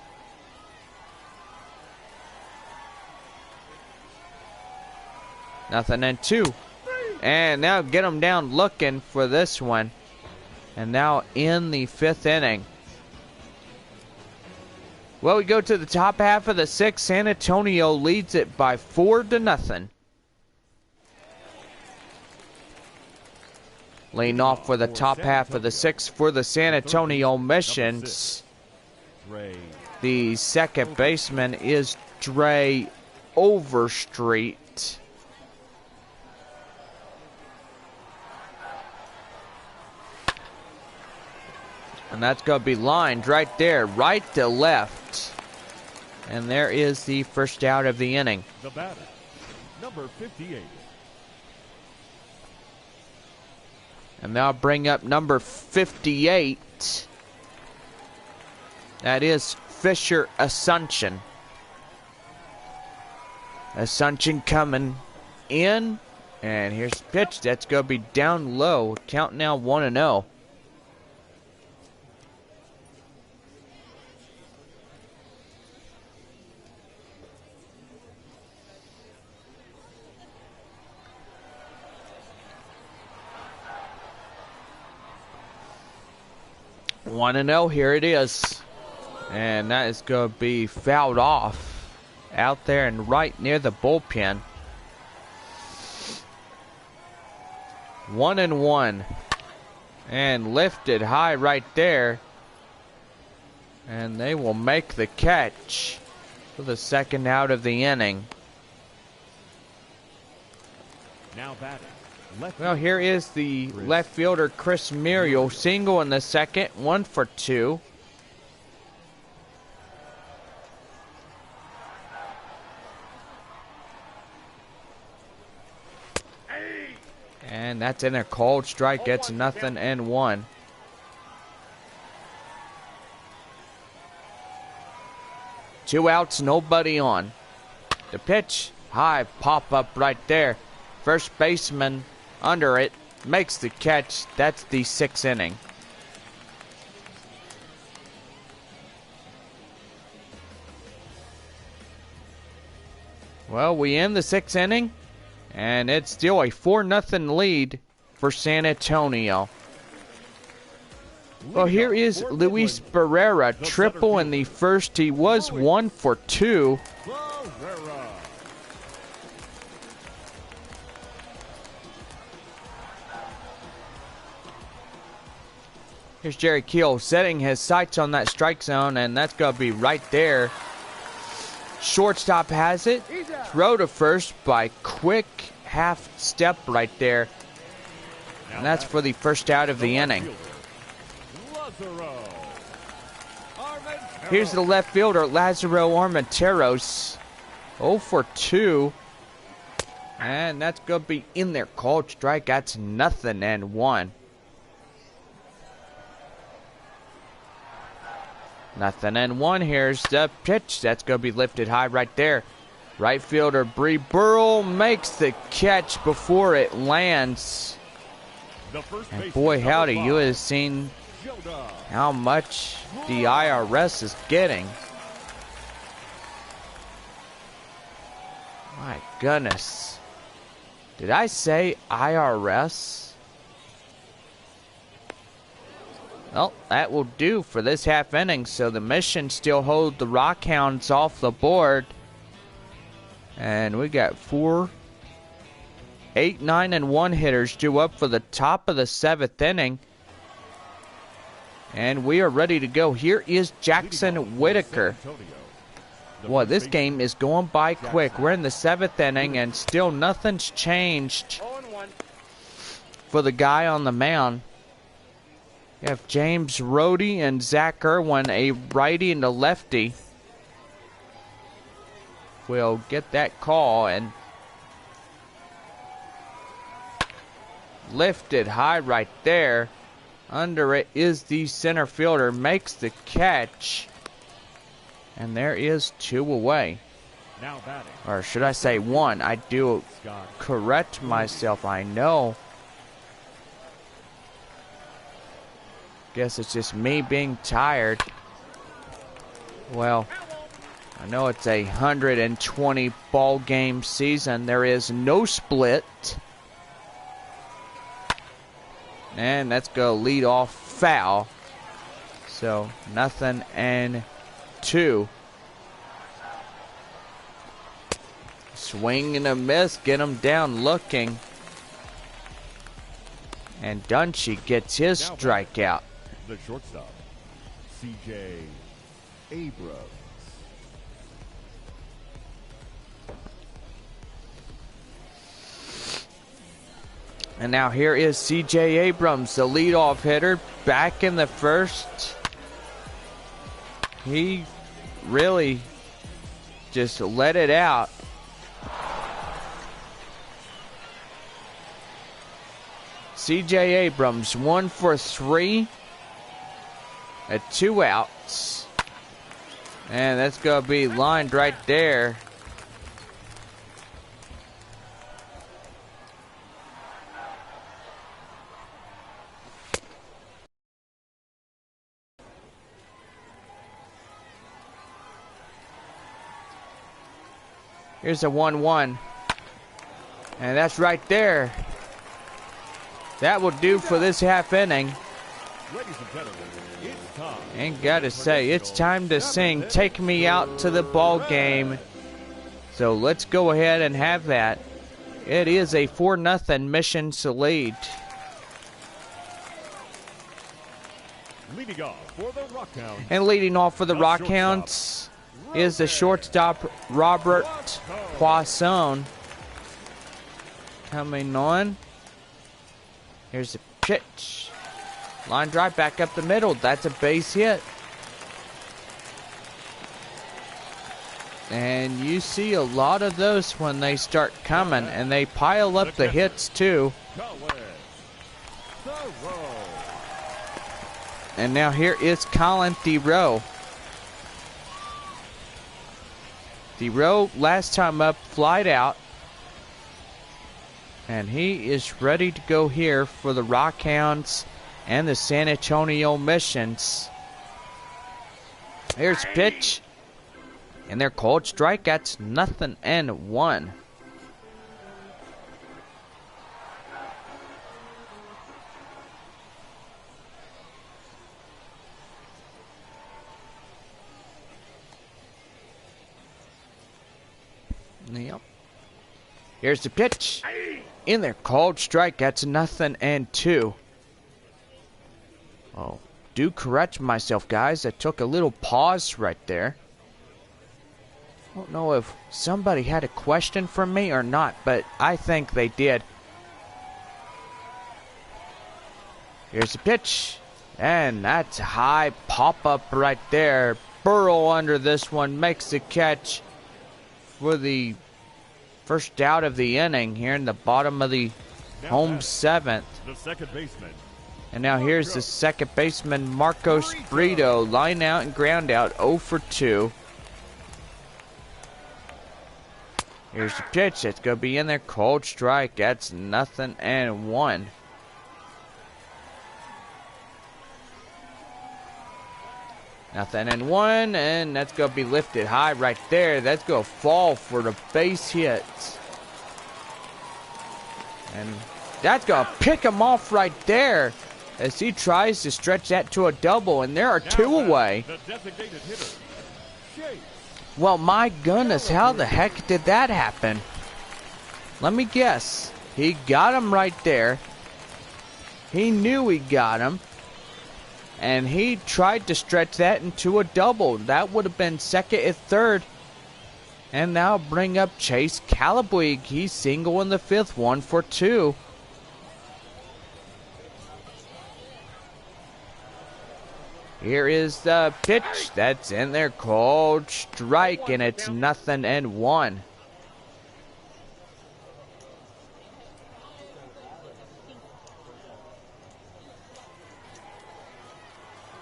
Nothing and 2. And now get them down looking for this one. And now in the 5th inning. Well, we go to the top half of the 6th. San Antonio leads it by 4-0. Leading off for the top half of the 6th for the San Antonio Missions. The second baseman is Dre Overstreet. And that's going to be lined right there, right to left. And there is the first out of the inning. The batter, number 58. And now bring up number 58. That is Fisher Assumption. Assumption coming in. And here's the pitch. That's going to be down low. Count now 1-0. One and 0, here it is. And that is going to be fouled off out there and right near the bullpen. 1-1. And lifted high right there. And they will make the catch for the second out of the inning. Now batting. Well, here is the left fielder, Chris Muriel. Single in the second, 1 for 2. And that's in a cold strike. It's 0-1. Two outs, nobody on. The pitch, high pop up right there. First baseman under it, makes the catch. That's the 6th inning. Well, we end the 6th inning, and it's still a 4-0 lead for San Antonio. Well, here is Luis Barrera, triple in the first. He was 1 for 2. Here's Jerry Keel setting his sights on that strike zone, and that's going to be right there. Shortstop has it. Throw to first by quick half step right there. And that's for the first out of the inning. Here's the left fielder, Lazaro Armenteros. 0 for 2. And that's going to be in there. Called strike. That's 0-1. 0-1. Here's the pitch. That's going to be lifted high right there. Right fielder Bree Burrell makes the catch before it lands. And boy, howdy, you have seen how much the IRS is getting. My goodness. Did I say IRS? Well, that will do for this half inning. So the Mission still hold the Rockhounds off the board. And we got 4, 8, 9, and 1 hitters due up for the top of the 7th inning. And we are ready to go. Here is Jackson Whitaker. Boy, this game is going by quick. We're in the 7th inning, and still nothing's changed for the guy on the mound. You have James Rohde and Zach Irwin, a righty and a lefty. We'll get that call and lifted high right there. Under it is the center fielder, makes the catch. And there is 2 away. Now batting. Or should I say 1? I do correct myself, I know. Guess it's just me being tired. Well, I know it's a 120 ball game season. There is no split. And let's go lead off foul. So 0-2. Swing and a miss. Get him down looking. And Dunshee gets his strikeout. The shortstop, C.J. Abrams. And now here is C.J. Abrams, the leadoff hitter, back in the first. He really just let it out. C.J. Abrams, 1 for 3 at 2 outs. And that's going to be lined right there. Here's a 1-1. And that's right there. That will do for this half inning. Ladies and gentlemen, it's time. And gotta say, it's time to sing "Take Me Out to the Ball Game." So let's go ahead and have that. It is a 4-0 mission to lead. Leading off for the Rockhounds. And leading off for the Rockhounds is the shortstop Robert Poisson. Coming on. Here's the pitch. Line drive back up the middle. That's a base hit. And you see a lot of those when they start coming, and they pile up the hits too. And now here is Colin Theroux. Theroux last time up flied out. And he is ready to go here for the Rockhounds and the San Antonio Missions. Here's pitch. And they're called strikeouts, 0-1. Yep. Here's the pitch. In there, called strikeouts, 0-2. Oh, do correct myself, guys. I took a little pause right there. I don't know if somebody had a question for me or not, but I think they did. Here's the pitch. And that's a high pop-up right there. Burrow under this one makes the catch for the first out of the inning here in the bottom of the home 7th. The second baseman. And now here's the second baseman, Marcos Brito. Line out and ground out, 0 for 2. Here's the pitch. That's going to be in there. Cold strike. That's 0-1. 0-1. And that's going to be lifted high right there. That's going to fall for the base hit. And that's going to pick him off right there as he tries to stretch that to a double. And there are 2 away. The designated hitter, Chase. Well, my goodness, how the heck did that happen? Let me guess. He got him right there. He knew he got him. And he tried to stretch that into a double. That would have been second and third. And now bring up Chase Calabwig. He's single in the fifth, 1 for 2. Here is the pitch. That's in there, called strike, and it's 0-1.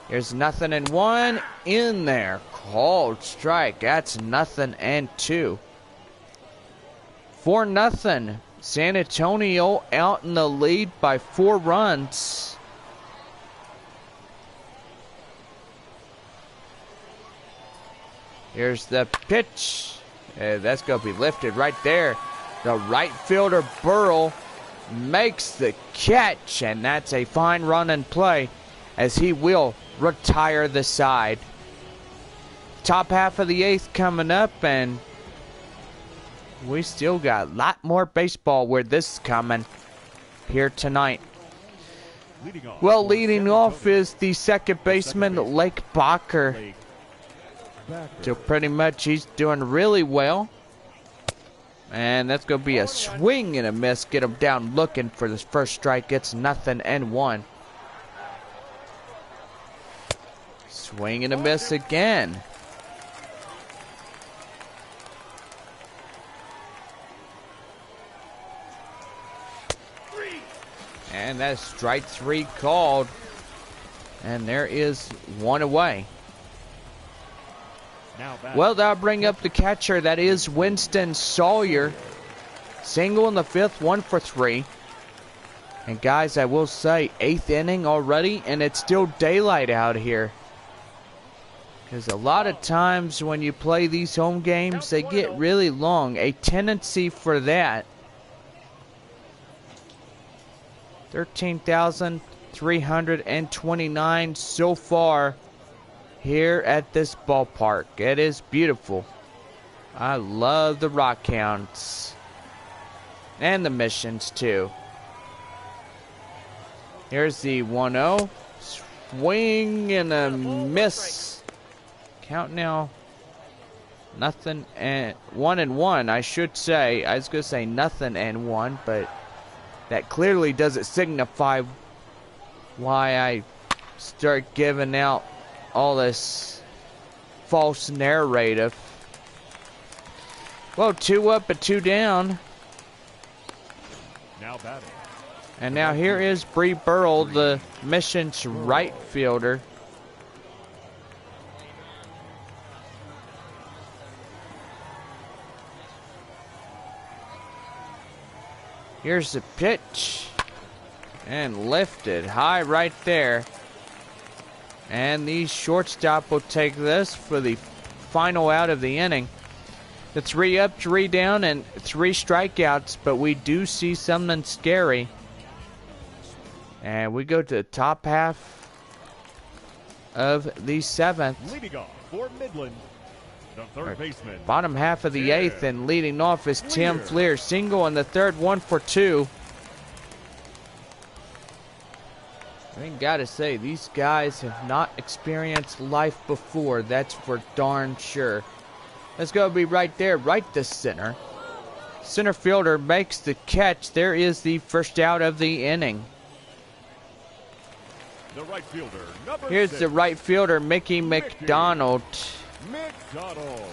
Here's 0-1 in there. Called strike. That's 0-2. 4-0. San Antonio out in the lead by 4 runs. Here's the pitch. That's going to be lifted right there. The right fielder, Burrell, makes the catch, and that's a fine run and play as he will retire the side. Top half of the 8th coming up, and we still got a lot more baseball where this is coming here tonight. Well, leading off is the second baseman, Lake Baker. So pretty much he's doing really well. And that's going to be a swing and a miss. Get him down looking for this first strike. It's 0-1. Swing and a miss again. And that's strike 3 called. And there is 1 away. Well, that'll bring up the catcher. That is Winston Sawyer. Single in the 5th, 1 for 3. And guys, I will say, 8th inning already, and it's still daylight out here. Because a lot of times when you play these home games, they get really long. A tendency for that. 13,329 so far here at this ballpark. It is beautiful. I love the Rockhounds. And the Missions too. Here's the 1-0. Swing and a miss. Count now. 1-1, I should say. I was going to say 0-1, but that clearly doesn't signify why I start giving out all this false narrative. Well, 2 up and 2 down. Now batting. And now here is Bree Burrell, the Mission's right fielder. Here's the pitch. And lifted high right there. And the shortstop will take this for the final out of the inning. The 3 up, 3 down, and 3 strikeouts. But we do see something scary. And we go to the top half of the 7th. Leading off for Midland, the third baseman. Bottom half of the 8th, and leading off is Tim Fleer. Single in the 3rd, 1 for 2. I ain't gotta say, these guys have not experienced life before. That's for darn sure. Let's go be right there, right to center. Center fielder makes the catch. There is the first out of the inning. The right fielder, number Here's 6. the right fielder, Mickey McDonald. McDonald.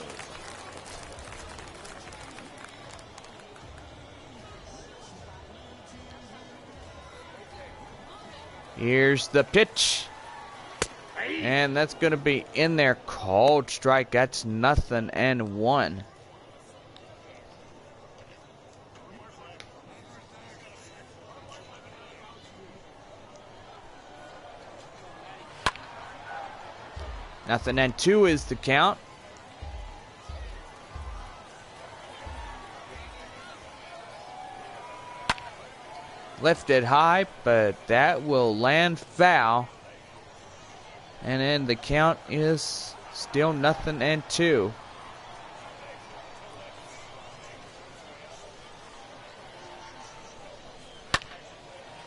Here's the pitch. And that's going to be in there. Called strike. That's 0-1. Nothing and 2 is the count. Lifted high, but that will land foul. And then the count is still 0-2.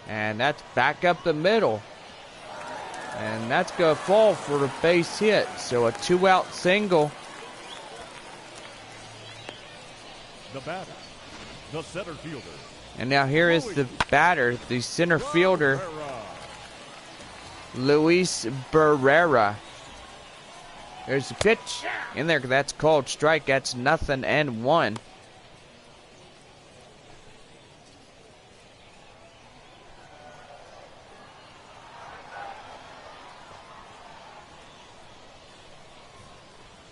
And that's back up the middle. And that's going to fall for a base hit. So a 2-out single. The batter, the center fielder. And now here is the batter, the center fielder, Luis Barrera. There's the pitch in there. That's called strike. That's 0-1.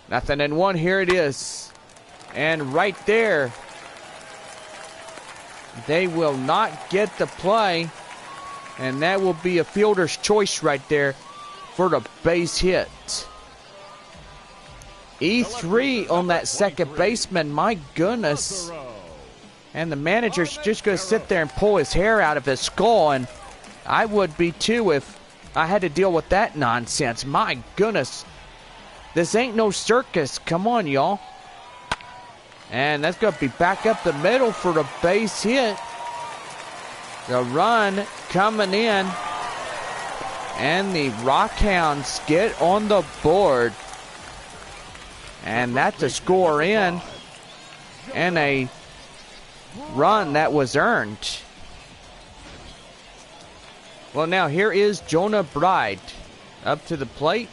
Nothing in one. Here it is. And right there, they will not get the play. And that will be a fielder's choice right there for the base hit. E3 on that second baseman. My goodness. And the manager's just going to sit there and pull his hair out of his skull. And I would be too if I had to deal with that nonsense. My goodness. This ain't no circus. Come on, y'all. And that's going to be back up the middle for the base hit. The run coming in. And the Rockhounds get on the board. And that's a score in. And a run that was earned. Well, now here is Jonah Bride up to the plate.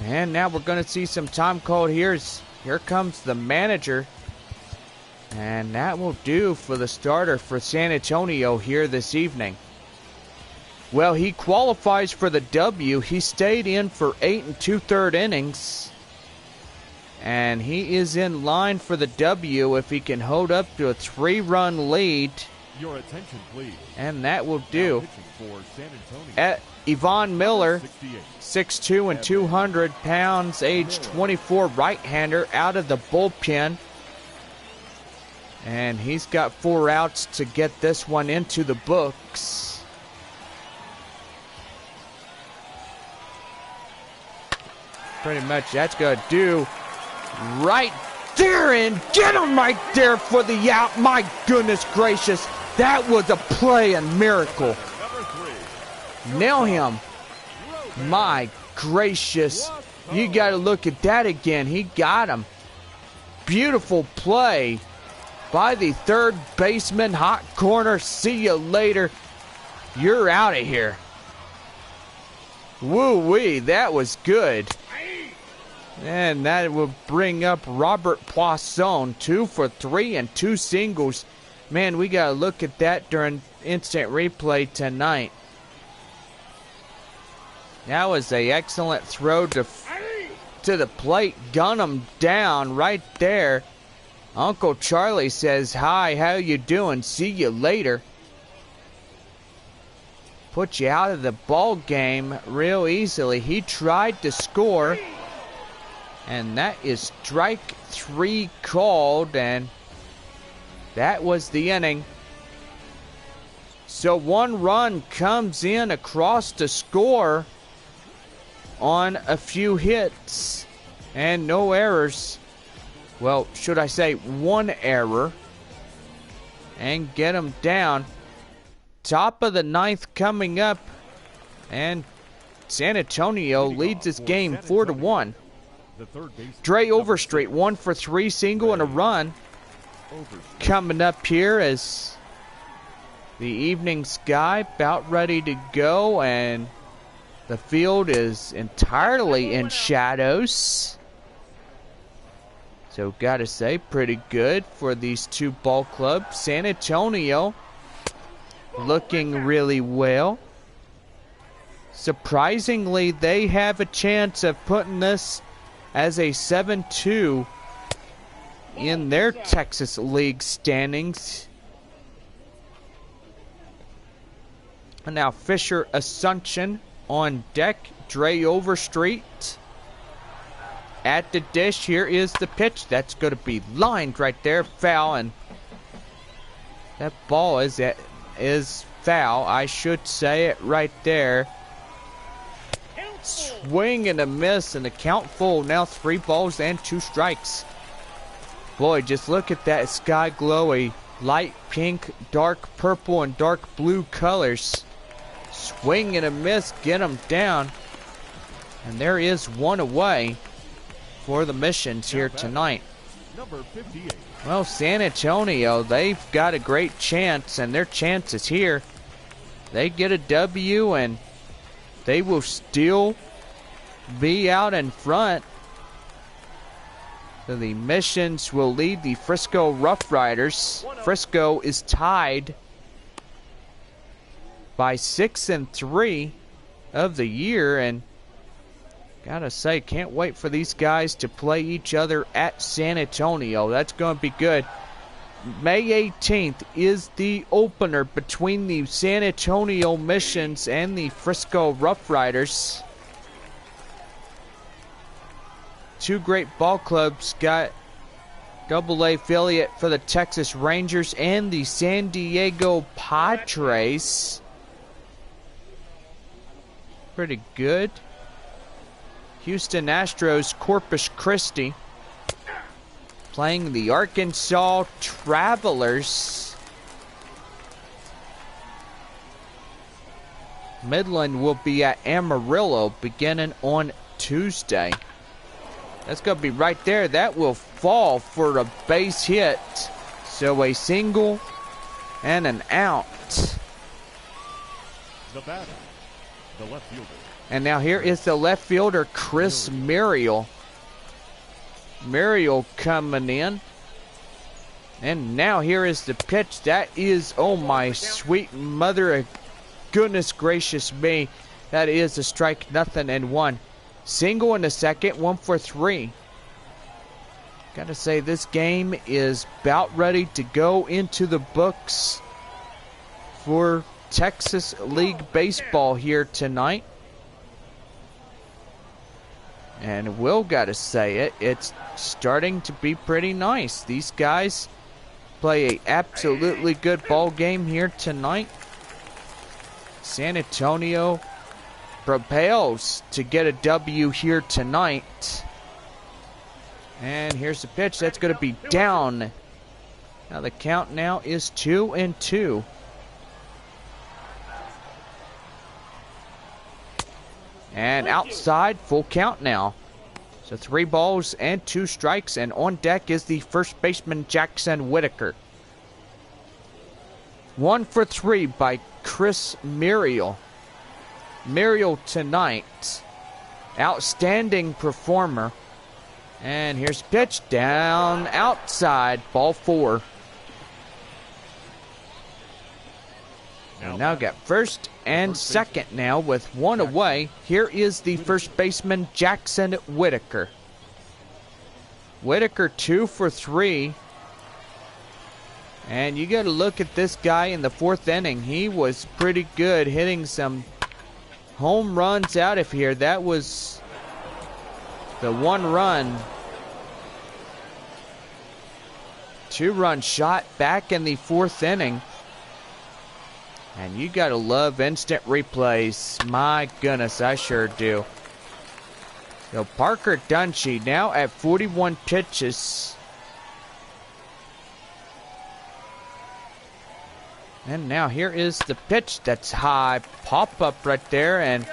And now we're going to see some time called. Here comes the manager. And that will do for the starter for San Antonio here this evening. Well, he qualifies for the W. He stayed in for 8 2/3 innings. And he is in line for the W if he can hold up to a 3-run lead. Your attention, please. And that will do. For San Antonio. At Yvonne Miller, 6'2" and 200 pounds, age 24, right-hander out of the bullpen. And he's got 4 outs to get this one into the books. Pretty much that's going to do right there, and get him right there for the out. My goodness gracious, that was a play and miracle. Nail him. My gracious. You got to look at that again. He got him. Beautiful play by the third baseman. Hot corner. See you later. You're out of here. Woo-wee. That was good. And that will bring up Robert Poisson. 2 for 3 and 2 singles. Man, we got to look at that during instant replay tonight. That was an excellent throw to the plate. Gun him down right there. Uncle Charlie says, "Hi, how you doing? See you later." Put you out of the ball game real easily. He tried to score. And that is strike 3 called. And that was the inning. So 1 run comes in across the score on a few hits and no errors. Well, should I say 1 error, and get them down. Top of the 9th coming up, and San Antonio leads this game 4-1. Dre Overstreet 1 for 3, single and a run. Coming up here as the evening sky about ready to go, and the field is entirely in shadows. So gotta say, pretty good for these two ball clubs. San Antonio looking really well. Surprisingly, they have a chance of putting this as a 7-2 in their Texas League standings. And now Fisher Assumption on deck. Dre Overstreet at the dish. Here is the pitch. That's going to be lined right there. Foul. And that ball is foul. I should say it right there. Swing and a miss, and the count full. Now 3 balls and 2 strikes. Boy, just look at that sky glowy light pink, dark purple, and dark blue colors. Swing and a miss, get them down. And there is one away for the missions here tonight. Number 58. Well, San Antonio, they've got a great chance, and their chance is here. They get a W, and they will still be out in front. So the missions will lead the Frisco Rough Riders. Frisco is tied by 6-3 of the year, and gotta say, can't wait for these guys to play each other at San Antonio. That's going to be good. May 18th is the opener between the San Antonio Missions and the Frisco Rough Riders. Two great ball clubs. Got AA affiliate for the Texas Rangers and the San Diego Padres. Pretty good. Houston Astros, Corpus Christi, playing the Arkansas Travelers. Midland will be at Amarillo beginning on Tuesday. That's going to be right there. That will fall for a base hit. So a single and an out. The batter, the left fielder. And now here is the left fielder, Chris Muriel. Muriel coming in. And now here is the pitch. That is, oh my sweet mother of goodness gracious me. That is a strike, 0-1. Single in the second, 1 for 3. Gotta say, this game is about ready to go into the books for Texas League Baseball here tonight. And Will gotta say it, it's starting to be pretty nice. These guys play a absolutely good ball game here tonight. San Antonio propels to get a W here tonight. And here's the pitch. That's going to be down. Now the count now is 2-2. And outside, full count now. So 3 balls and 2 strikes. And on deck is the first baseman, Jackson Whitaker. 1 for 3 by Chris Muriel. Muriel tonight, outstanding performer. And here's pitch down outside, ball 4. And now got first and second now with 1 away. Here is the first baseman, Jackson Whitaker. Whitaker 2 for 3. And you got to look at this guy in the 4th inning. He was pretty good, hitting some home runs out of here. That was the 1-run, 2-run shot back in the 4th inning. And you gotta love instant replays. My goodness, I sure do. So Parker Dunshee now at 41 pitches. And now here is the pitch. That's high. Pop up right there. And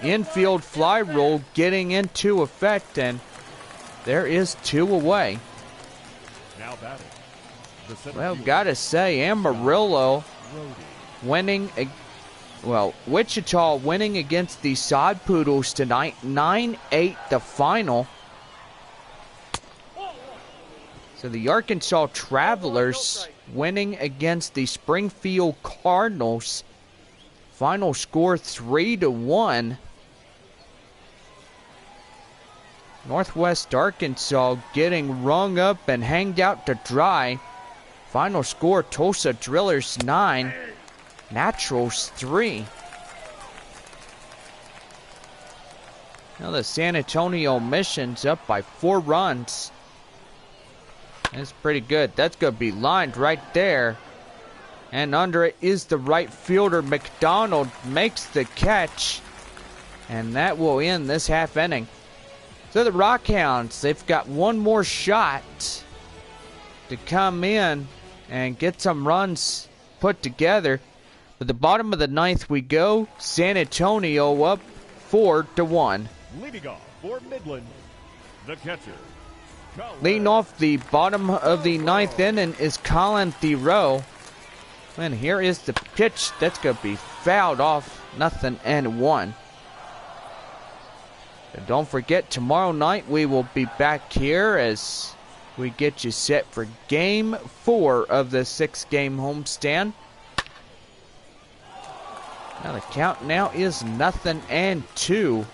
infield fly roll getting into effect. And there is 2 away. Now batting. Well, gotta say, Amarillo winning. Well, Wichita winning against the Sod Poodles tonight. 9-8 the final. So the Arkansas Travelers winning against the Springfield Cardinals. Final score 3-1. Northwest Arkansas getting rung up and hanged out to dry. Final score, Tulsa Drillers 9, Naturals 3. Now the San Antonio Missions up by 4 runs. That's pretty good. That's going to be lined right there. And under it is the right fielder. McDonald makes the catch. And that will end this half inning. So the Rockhounds, they've got one more shot to come in and get some runs put together. At the bottom of the ninth we go. San Antonio up 4-1. Leading off for Midland, the catcher. Leading off the bottom of the ninth inning is Colin Theroux. And here is the pitch. That's going to be fouled off. 0-1. And don't forget, tomorrow night we will be back here as we get you set for Game 4 of the 6-game homestand. Now the count now is 0-2.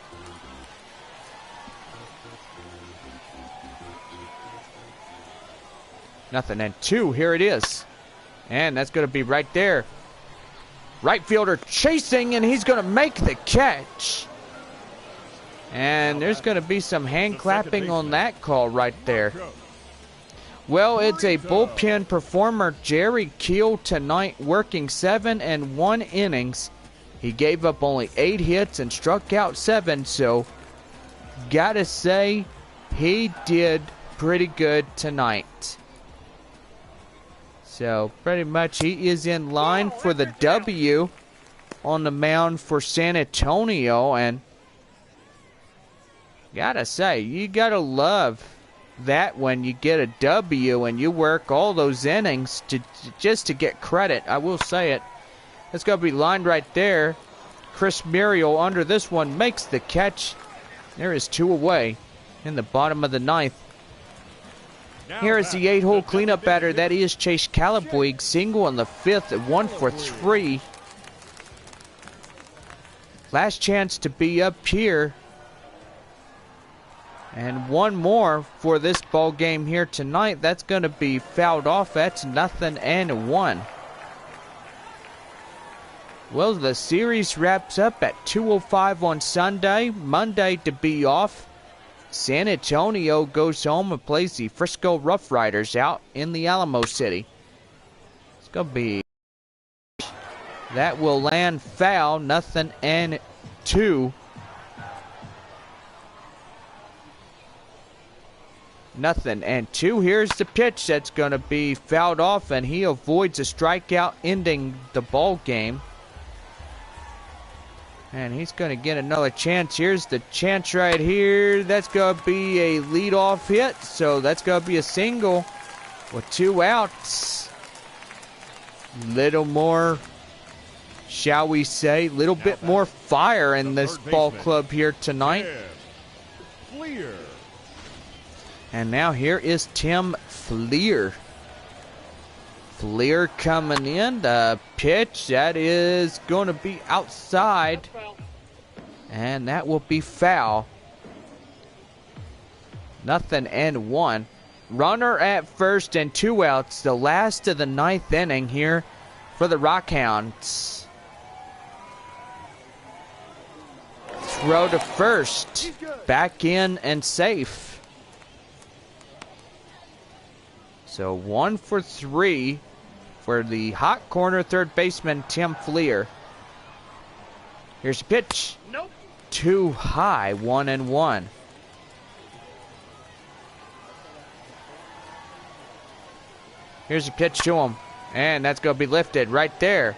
Nothing and 2. Here it is. And that's going to be right there. Right fielder chasing, and he's going to make the catch. And there's going to be some hand clapping on that call right there. Well, it's a bullpen performer, Jerry Keel, tonight, working 7 and 1 innings. He gave up only 8 hits and struck out 7, so gotta say he did pretty good tonight. So pretty much he is in line for the W on the mound for San Antonio, and gotta say, you gotta love that when you get a W and you work all those innings just to get credit. I will say it. It's going to be lined right there. Chris Muriel under this one makes the catch. There is 2 away in the bottom of the ninth. Here is the 8-hole cleanup batter. That is Chase Calabuig. Single in the 5th at 1 for 3. Last chance to be up here. And one more for this ball game here tonight. That's going to be fouled off. That's 0-1. Well, the series wraps up at 2:05 on Sunday. Monday to be off. San Antonio goes home and plays the Frisco Rough Riders out in the Alamo City. It's going to be... That will land foul. 0-2. 0-2. Here's the pitch that's going to be fouled off, and he avoids a strikeout, ending the ball game. And he's going to get another chance. Here's the chance right here. That's going to be a leadoff hit, so that's going to be a single with 2 outs. Little more, shall we say, little bit more fire in this ball club here tonight. And now here is Tim Fleer. Fleer coming in. The pitch, that is going to be outside. And that will be foul. 0-1. Runner at first and 2 outs. The last of the ninth inning here for the Rockhounds. Throw to first. Back in and safe. So 1 for 3 for the hot corner third baseman, Tim Fleer. Here's a pitch. Nope. Too high, 1-1. Here's a pitch to him. And that's going to be lifted right there.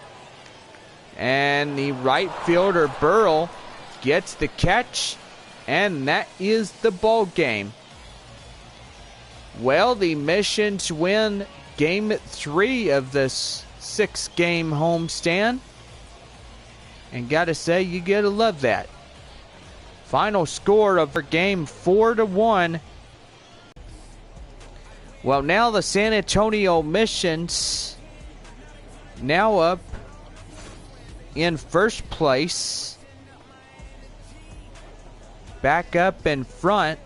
And the right fielder, Burrell, gets the catch. And that is the ball game. Well, the Missions win Game 3 of this 6-game homestand. And gotta say, you gotta love that. Final score of our game, 4-1. Well, now the San Antonio Missions now up in first place. Back up in front.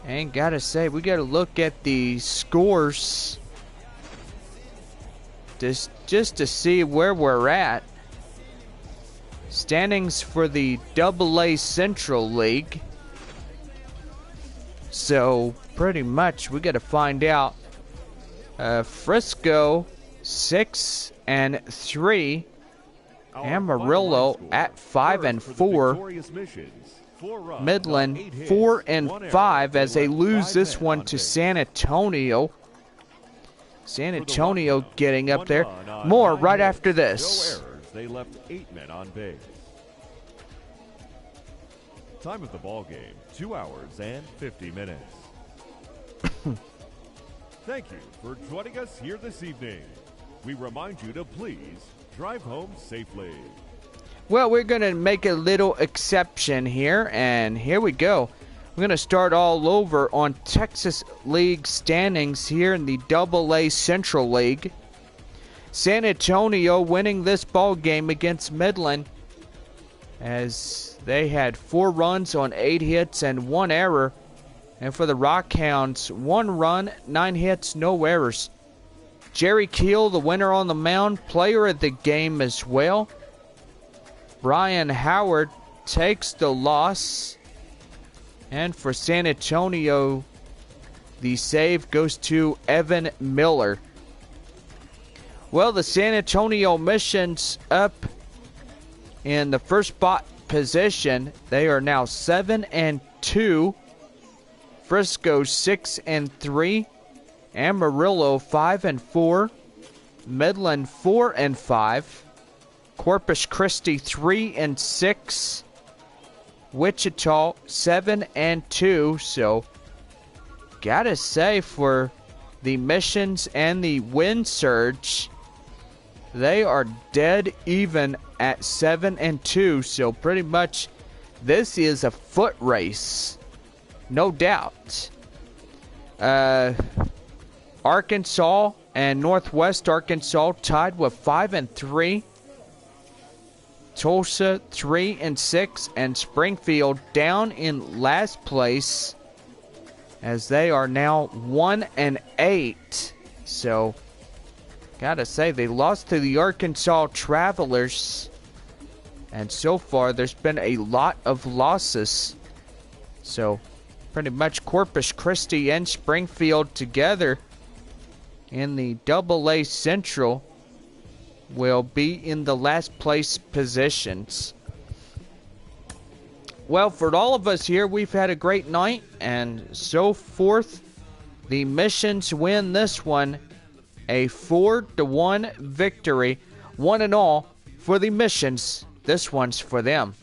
And gotta say, we gotta look at the scores just to see where we're at. Standings for the AA Central League. So pretty much we gotta find out. Frisco 6-3. Amarillo at 5-4. Midland 4-5 as they lose this one to San Antonio. San For the Antonio Rockhounds, getting up 1 there. run on More 9 right hits, after this. No errors. They left 8 men on base. Time of the ball game, 2 hours and 50 minutes. Thank you for joining us here this evening. We remind you to please drive home safely. Well, we're going to make a little exception here, and here we go. We're going to start all over on Texas League standings here in the AA Central League. San Antonio winning this ball game against Midland as they had 4 runs on 8 hits and 1 error. And for the Rockhounds, 1 run, 9 hits, no errors. Jerry Keel, the winner on the mound, player of the game as well. Brian Howard takes the loss. And for San Antonio, the save goes to Evan Miller. Well, the San Antonio Missions up in the first spot position. They are now 7-2. Frisco 6-3. Amarillo 5-4. Midland 4-5. Corpus Christi 3-6. Wichita 7-2. So, gotta say, for the Missions and the Wind Surge, they are dead even at 7-2. So pretty much this is a foot race, no doubt. Arkansas and Northwest Arkansas tied with 5-3. Tulsa 3-6, and Springfield down in last place as they are now 1-8. So, gotta say, they lost to the Arkansas Travelers, and so far there's been a lot of losses. So, pretty much Corpus Christi and Springfield together in the AA Central will be in the last place positions. Well, for all of us here, we've had a great night and so forth. The Missions win this one, a 4-1 victory. 1-all for the Missions. This one's for them.